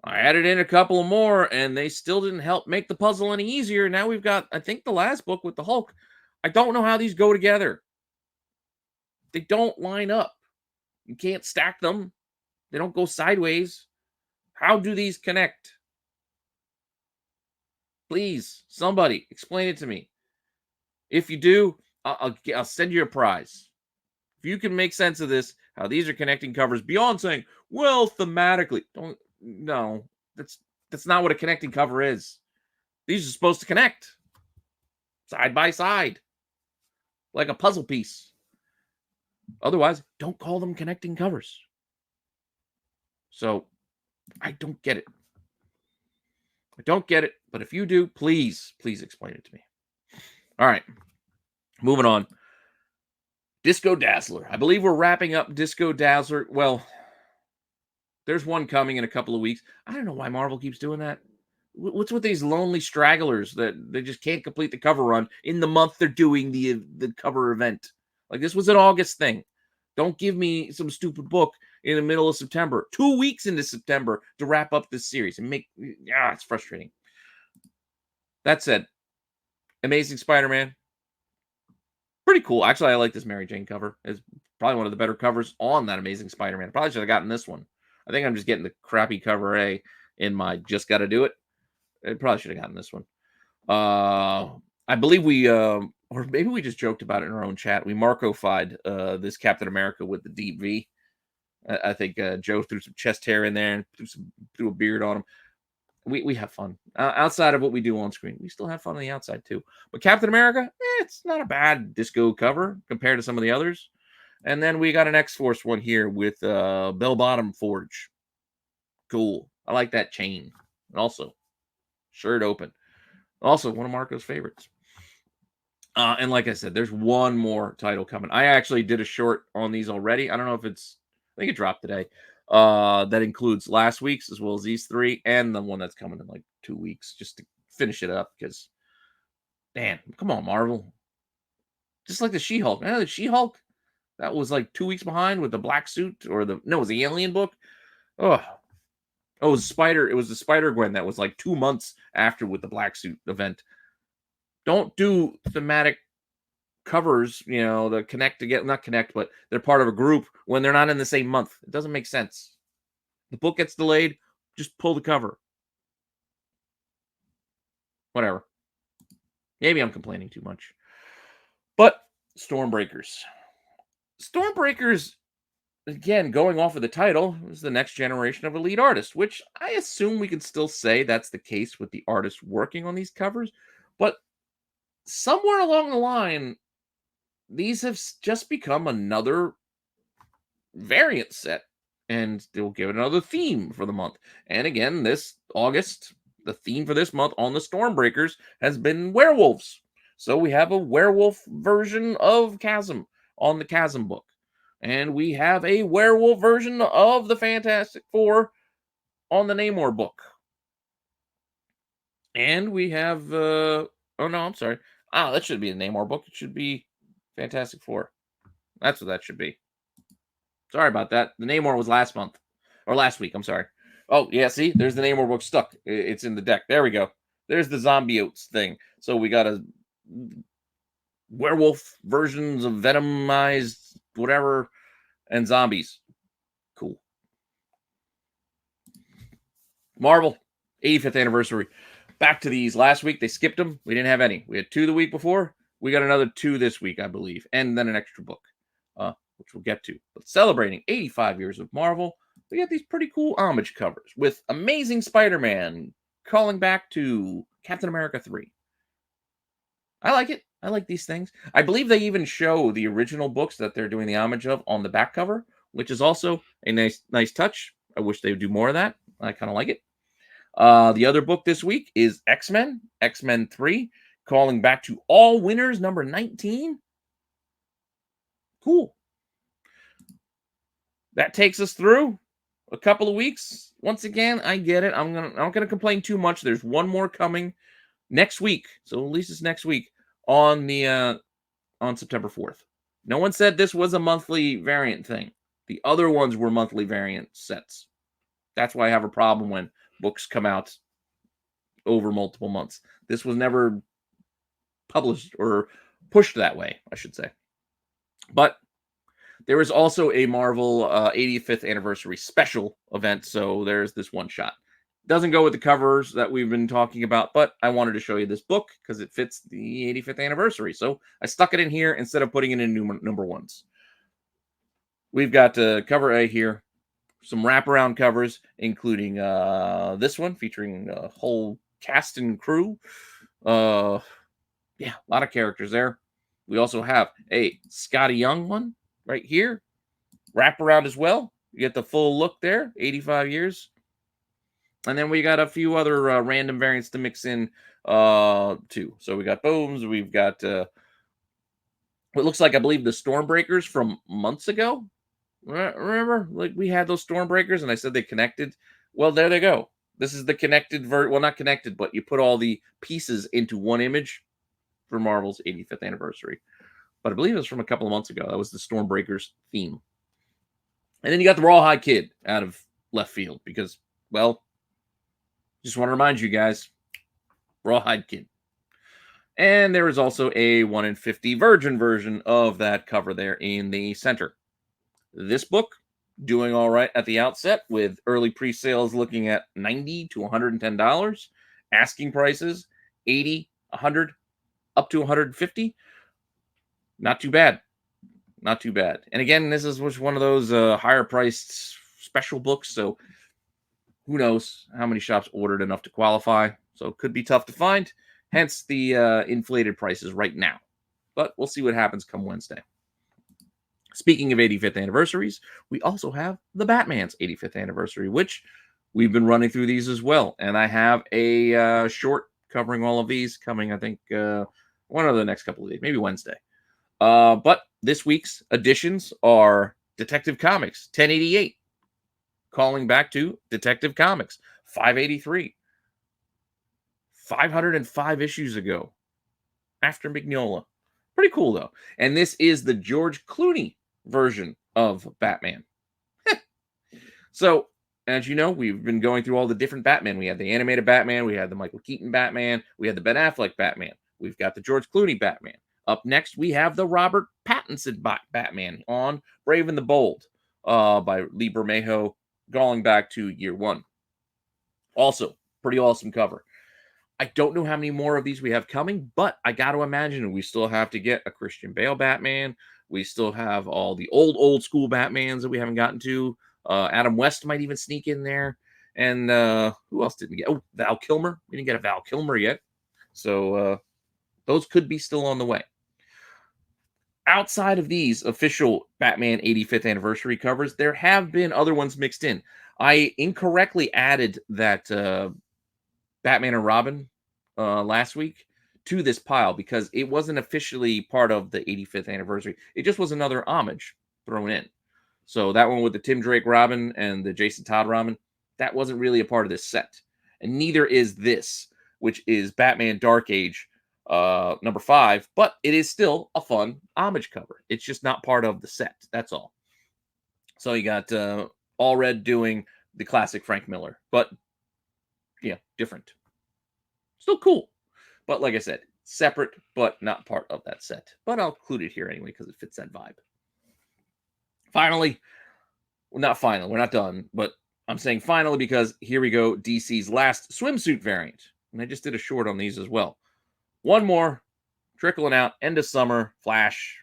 I added in a couple more, and they still didn't help make the puzzle any easier. Now we've got, I think, the last book with the Hulk. I don't know how these go together. They don't line up. You can't stack them. They don't go sideways. How do these connect? Please, somebody, explain it to me. If you do, I'll send you a prize. If you can make sense of this, how these are connecting covers beyond saying, well, thematically. No, that's not what a connecting cover is. These are supposed to connect side by side, like a puzzle piece. Otherwise, don't call them connecting covers. So, I don't get it. I don't get it, but if you do, please explain it to me. All right, moving on. Disco Dazzler. I believe we're wrapping up Disco Dazzler. Well, there's one coming in a couple of weeks. I don't know why Marvel keeps doing that. What's with these lonely stragglers that they just can't complete the cover run in the month they're doing the cover event? Like, this was an August thing. Don't give me some stupid book in the middle of September, 2 weeks into September, to wrap up this series and it's frustrating. That said, Amazing Spider-Man, pretty cool. Actually, I like this Mary Jane cover. It's probably one of the better covers on that Amazing Spider-Man. Probably should have gotten this one. I think I'm just getting the crappy cover A in my Just Gotta Do It. I probably should have gotten this one. I believe we, or maybe we just joked about it in our own chat. We Marco-fied this Captain America with the deep V. I think Joe threw some chest hair in there and threw a beard on him. We have fun. Outside of what we do on screen, we still have fun on the outside too. But Captain America, it's not a bad disco cover compared to some of the others. And then we got an X-Force one here with bell-bottom forge. Cool. I like that chain. And also, shirt open. Also, one of Marco's favorites. And like I said, there's one more title coming. I actually did a short on these already. I don't know if I think it dropped today. That includes last week's as well as these three and the one that's coming in like 2 weeks, just to finish it up, because, damn, come on, Marvel. Just like the She-Hulk. The She-Hulk, that was like 2 weeks behind with the black suit, or it was the Alien book. Oh, it was the Spider-Gwen that was like 2 months after with the black suit event. Don't do thematic covers, that connect not connect, but they're part of a group when they're not in the same month. It doesn't make sense. The book gets delayed, just pull the cover. Whatever. Maybe I'm complaining too much. But Stormbreakers, again, going off of the title, is the next generation of elite artists, which I assume we can still say that's the case with the artists working on these covers. But somewhere along the line, these have just become another variant set, and they'll give it another theme for the month. And again, this August, the theme for this month on the Stormbreakers has been werewolves. So we have a werewolf version of Chasm on the Chasm book. And we have a werewolf version of the Fantastic Four on the Namor book. And we have, oh no, I'm sorry. That should be a Namor book. It should be Fantastic Four. That's what that should be. Sorry about that. The Namor was last month. Or last week, I'm sorry. Oh, yeah, see? There's the Namor book stuck. It's in the deck. There we go. There's the zombie oats thing. So we got a werewolf versions of venomized whatever and zombies. Cool. Marvel, 85th anniversary. Back to these. Last week, they skipped them. We didn't have any. We had 2 the week before. We got another 2 this week, I believe. And then an extra book, which we'll get to. But celebrating 85 years of Marvel, we got these pretty cool homage covers with Amazing Spider-Man calling back to Captain America 3. I like it. I like these things. I believe they even show the original books that they're doing the homage of on the back cover, which is also a nice touch. I wish they would do more of that. I kind of like it. The other book this week is X-Men 3, calling back to All Winners number 19. Cool. That takes us through a couple of weeks. Once again, I get it. I'm not gonna complain too much. There's one more coming next week, so at least it's next week on the on September 4th. No one said this was a monthly variant thing. The other ones were monthly variant sets. That's why I have a problem when books come out over multiple months. This was never published or pushed that way, I should say. But there is also a Marvel 85th anniversary special event, so there's this one shot. Doesn't go with the covers that we've been talking about, but I wanted to show you this book because it fits the 85th anniversary. So I stuck it in here instead of putting it in number ones. We've got cover A here. Some wraparound covers, including this one featuring a whole cast and crew. Yeah, a lot of characters there. We also have a Scotty Young one right here. Wraparound as well. You get the full look there, 85 years. And then we got a few other random variants to mix in too. So we got Bones. We've got what looks like, I believe, the Stormbreakers from months ago. Remember, like we had those Stormbreakers and I said they connected. Well, there they go. This is the connected well, not connected, but you put all the pieces into one image for Marvel's 85th anniversary. But I believe it was from a couple of months ago. That was the Stormbreakers theme. And then you got the Rawhide Kid out of left field because, well, just want to remind you guys, Rawhide Kid. And there is also a 1 in 50 Virgin version of that cover there in the center. This book doing all right at the outset with early pre-sales looking at $90 to $110. Asking prices $80, $100, up to $150. Not too bad. Not too bad. And again, this is one of those higher priced special books, so who knows how many shops ordered enough to qualify. So it could be tough to find, hence the inflated prices right now. But we'll see what happens come Wednesday. Speaking of 85th anniversaries, we also have the Batman's 85th anniversary, which we've been running through these as well. And I have a short covering all of these coming, I think, one of the next couple of days, maybe Wednesday. But this week's editions are Detective Comics 1088, calling back to Detective Comics 583, 505 issues ago, after Mignola. Pretty cool, though. And this is the George Clooney version of Batman. So, as you know, we've been going through all the different Batman. We had the animated Batman, we had the Michael Keaton Batman, we had the Ben Affleck Batman, we've got the George Clooney Batman. Up next, we have the Robert Pattinson Batman on Brave and the Bold by Lee Bermejo, going back to year 1. Also, pretty awesome cover. I don't know how many more of these we have coming, but I got to imagine we still have to get a Christian Bale Batman. We still have all the old school Batmans that we haven't gotten to. Adam West might even sneak in there. And who else didn't get? Oh, Val Kilmer. We didn't get a Val Kilmer yet. So those could be still on the way. Outside of these official Batman 85th anniversary covers, there have been other ones mixed in. I incorrectly added that Batman and Robin last week to this pile because it wasn't officially part of the 85th anniversary. It just was another homage thrown in. So that one with the Tim Drake Robin and the Jason Todd Robin, that wasn't really a part of this set. And neither is this, which is Batman Dark Age number 5, but it is still a fun homage cover. It's just not part of the set. That's all. So you got All Red doing the classic Frank Miller, but yeah, different. Still cool. But like I said, separate, but not part of that set. But I'll include it here anyway because it fits that vibe. Finally, well, not finally, we're not done, but I'm saying finally because here we go, DC's last swimsuit variant. And I just did a short on these as well. One more, trickling out, end of summer, Flash,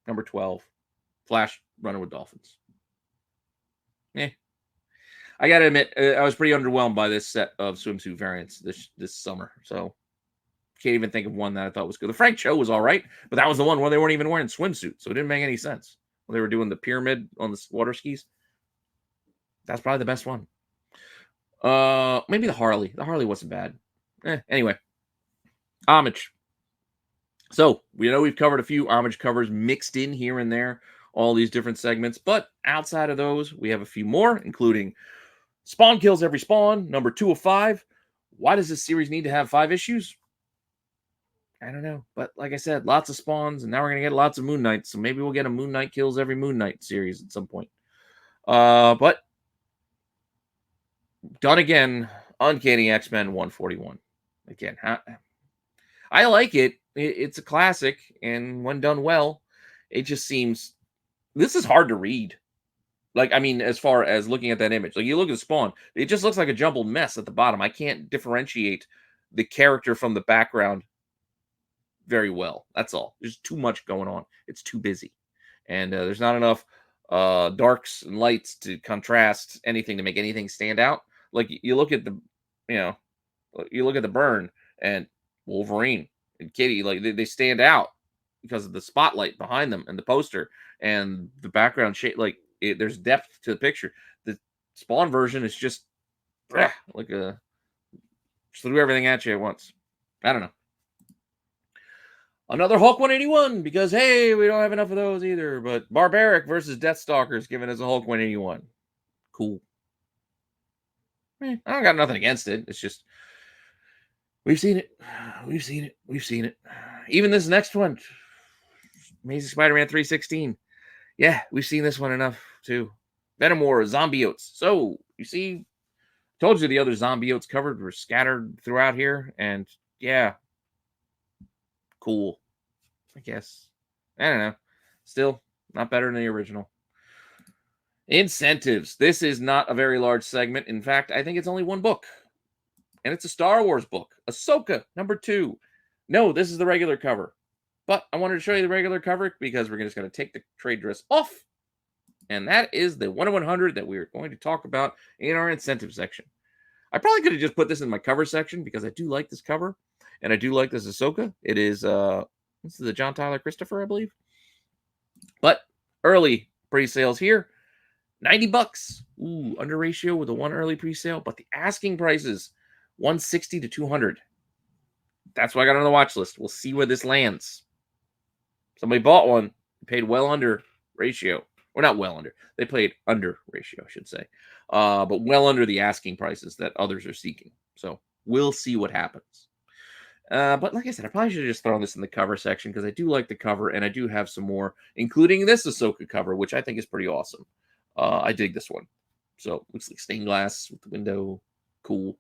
number 12. Flash, running with Dolphins. I got to admit, I was pretty underwhelmed by this set of swimsuit variants this summer. So, can't even think of one that I thought was good. The Frank Cho was all right, but that was the one where they weren't even wearing swimsuits, so it didn't make any sense. When they were doing the pyramid on the water skis, that's probably the best one. Maybe the Harley. The Harley wasn't bad. Anyway, homage. So we know we've covered a few homage covers mixed in here and there, all these different segments. But outside of those, we have a few more, including Spawn Kills Every Spawn, number 2 of 5. Why does this series need to have 5 issues? I don't know. But like I said, lots of Spawns, and now we're going to get lots of Moon Knights. So maybe we'll get a Moon Knight Kills Every Moon Knight series at some point. But done again, Uncanny X-Men 141. Again, I like it. It's a classic, and when done well, it just seems... This is hard to read. Like, I mean, as far as looking at that image. Like, you look at Spawn, it just looks like a jumbled mess at the bottom. I can't differentiate the character from the background very well. That's all. There's too much going on. It's too busy. And there's not enough darks and lights to contrast anything to make anything stand out. Like, you look at the, you look at the Burn and Wolverine and Kitty, like, they stand out because of the spotlight behind them and the poster and the background shape. Like, there's depth to the picture. The Spawn version is just like just threw everything at you at once. I don't know. Another Hulk 181 because, hey, we don't have enough of those either. But Barbaric versus Deathstalkers given as a Hulk 181. Cool. I don't got nothing against it. It's just we've seen it. We've seen it. We've seen it. Even this next one, Amazing Spider-Man 316. Yeah, we've seen this one enough too. Venom War, Zombiotes. So you see, told you the other Zombiotes covered were scattered throughout here, and yeah, cool. I guess. I don't know. Still not better than the original. Incentives. This is not a very large segment. In fact, I think it's only one book. And it's a Star Wars book. Ahsoka, number 2. No, this is the regular cover. But I wanted to show you the regular cover because we're just going to take the trade dress off. And that is the 1/100 that we are going to talk about in our incentive section. I probably could have just put this in my cover section because I do like this cover. And I do like this Ahsoka. It is, this is the John Tyler Christopher, I believe. But early pre-sales here. $90. Ooh, under ratio with a 1 early pre-sale. But the asking price is $160 to $200. That's why I got on the watch list. We'll see where this lands. Somebody bought one, paid well under ratio. Or not well under. They paid under ratio, I should say. But well under the asking prices that others are seeking. So we'll see what happens. But like I said, I probably should have just thrown this in the cover section because I do like the cover and I do have some more, including this Ahsoka cover, which I think is pretty awesome. I dig this one. So looks like stained glass with the window. Cool.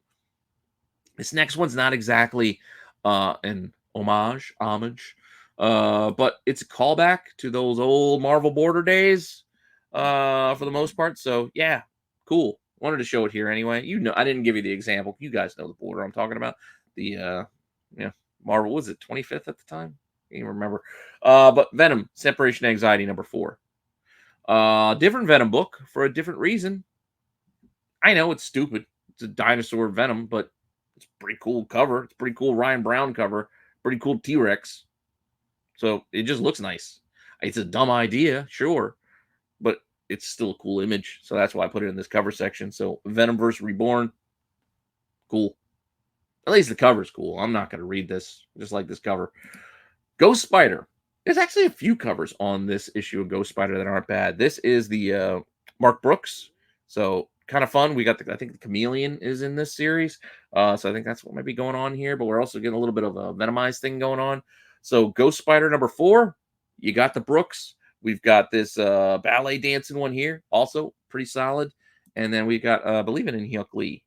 This next one's not exactly an homage, but it's a callback to those old Marvel Border days for the most part. So yeah, cool. Wanted to show it here anyway. You know, I didn't give you the example. You guys know the border I'm talking about. The Marvel, was it 25th at the time? I can't even remember. But Venom, Separation Anxiety, number 4. Different Venom book for a different reason. I know it's stupid. It's a dinosaur Venom, but it's a pretty cool cover. It's a pretty cool Ryan Brown cover. Pretty cool T-Rex. So it just looks nice. It's a dumb idea, sure, but it's still a cool image. So that's why I put it in this cover section. So Venomverse Reborn. Cool. At least the cover's cool. I'm not going to read this. I just like this cover. Ghost Spider. There's actually a few covers on this issue of Ghost Spider that aren't bad. This is the Mark Brooks. So kind of fun. We got I think the Chameleon is in this series. So I think that's what might be going on here. But we're also getting a little bit of a Venomized thing going on. So Ghost Spider number 4. You got the Brooks. We've got this ballet dancing one here. Also pretty solid. And then we got, I believe it in Hyuk Lee.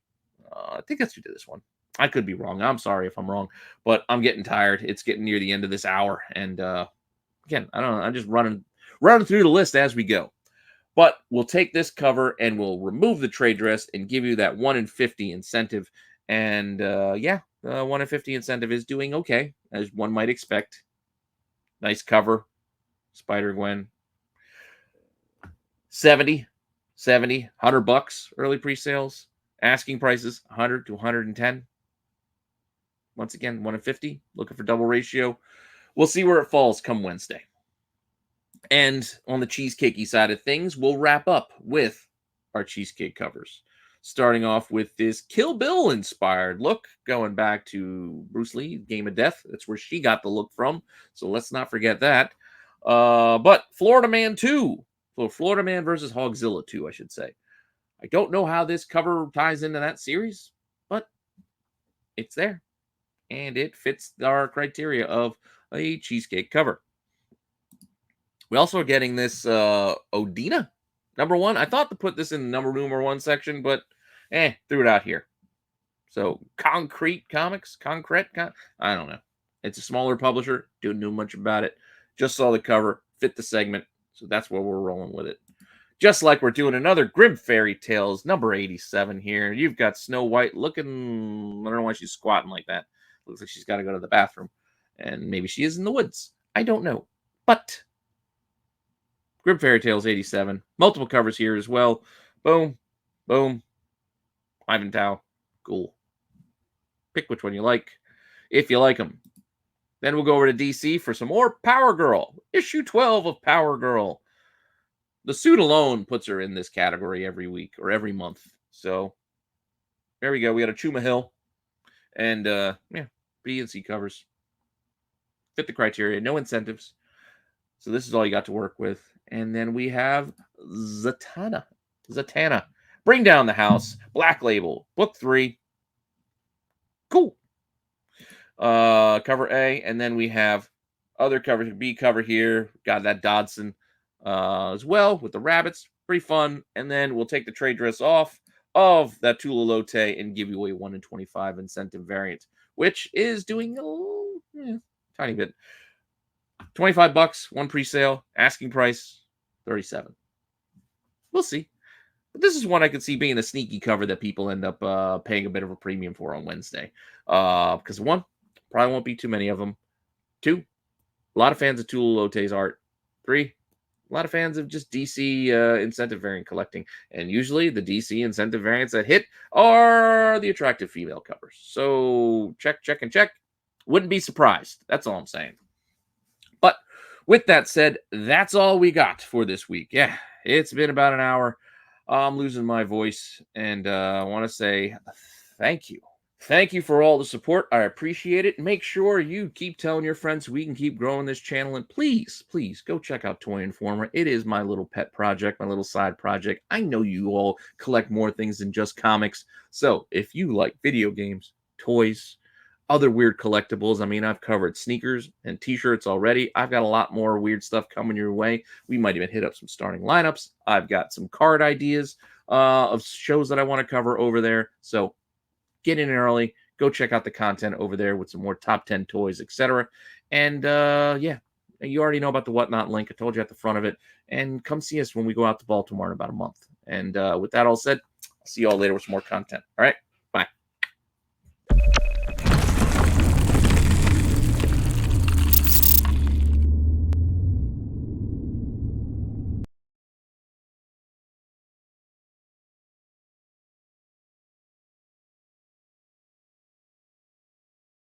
I think that's who did this one. I could be wrong. I'm sorry if I'm wrong, but I'm getting tired. It's getting near the end of this hour. And again, I don't know. I'm just running through the list as we go. But we'll take this cover and we'll remove the trade dress and give you that 1 in 50 incentive. And yeah, the 1 in 50 incentive is doing okay, as one might expect. Nice cover. Spider-Gwen. 70, $100 early pre-sales. Asking prices 100 to 110. Once again, 1 in 50. Looking for double ratio. We'll see where it falls come Wednesday. And on the cheesecakey side of things, we'll wrap up with our cheesecake covers. Starting off with this Kill Bill inspired look, going back to Bruce Lee, Game of Death. That's where she got the look from. So let's not forget that. But Florida Man 2. So Florida Man versus Hogzilla 2, I should say. I don't know how this cover ties into that series, but it's there. And it fits our criteria of a cheesecake cover. We also are getting this Odina number 1. I thought to put this in the number 1 section, but threw it out here. So Concrete Comics, I don't know. It's a smaller publisher. Don't know much about it. Just saw the cover, fit the segment, so that's where we're rolling with it. Just like we're doing another Grim Fairy Tales, number 87 here. You've got Snow White looking, I don't know why she's squatting like that. Looks like she's got to go to the bathroom. And maybe she is in the woods. I don't know. But Grim Fairy Tales 87. Multiple covers here as well. Boom. Boom. Ivan Tao. Cool. Pick which one you like, if you like them. Then we'll go over to DC for some more Power Girl. Issue 12 of Power Girl. The suit alone puts her in this category every week or every month. So there we go. We got a Chuma Hill. And yeah, B and C covers. Fit the criteria. No incentives. So this is all you got to work with. And then we have Zatanna. Bring Down the House. Black Label. Book 3. Cool. Cover A. And then we have other covers. B cover here. Got that Dodson as well with the rabbits. Pretty fun. And then we'll take the trade dress off of that Tula Lotte and give you a 1 in 25 incentive variant, which is doing a tiny bit. $25, 1 pre-sale, asking price $37. We'll see. But this is one I could see being a sneaky cover that people end up paying a bit of a premium for on Wednesday. Because 1, probably won't be too many of them. 2, a lot of fans of Tula Lotte's art. 3, a lot of fans of just DC incentive variant collecting. And usually the DC incentive variants that hit are the attractive female covers. So check. Wouldn't be surprised. That's all I'm saying. But with that said, that's all we got for this week. Yeah, it's been about an hour. I'm losing my voice. And I want to say thank you. Thank you for all the support. I appreciate it. Make sure you keep telling your friends so we can keep growing this channel. And please, go check out Toy Informer. It is my little pet project, my little side project. I know you all collect more things than just comics. So if you like video games, toys, other weird collectibles, I mean, I've covered sneakers and t-shirts already. I've got a lot more weird stuff coming your way. We might even hit up some starting lineups. I've got some card ideas of shows that I want to cover over there. So get in early, go check out the content over there with some more top 10 toys, etc. And yeah, you already know about the Whatnot link. I told you at the front of it. And come see us when we go out to Baltimore in about a month. And with that all said, I'll see you all later with some more content. All right.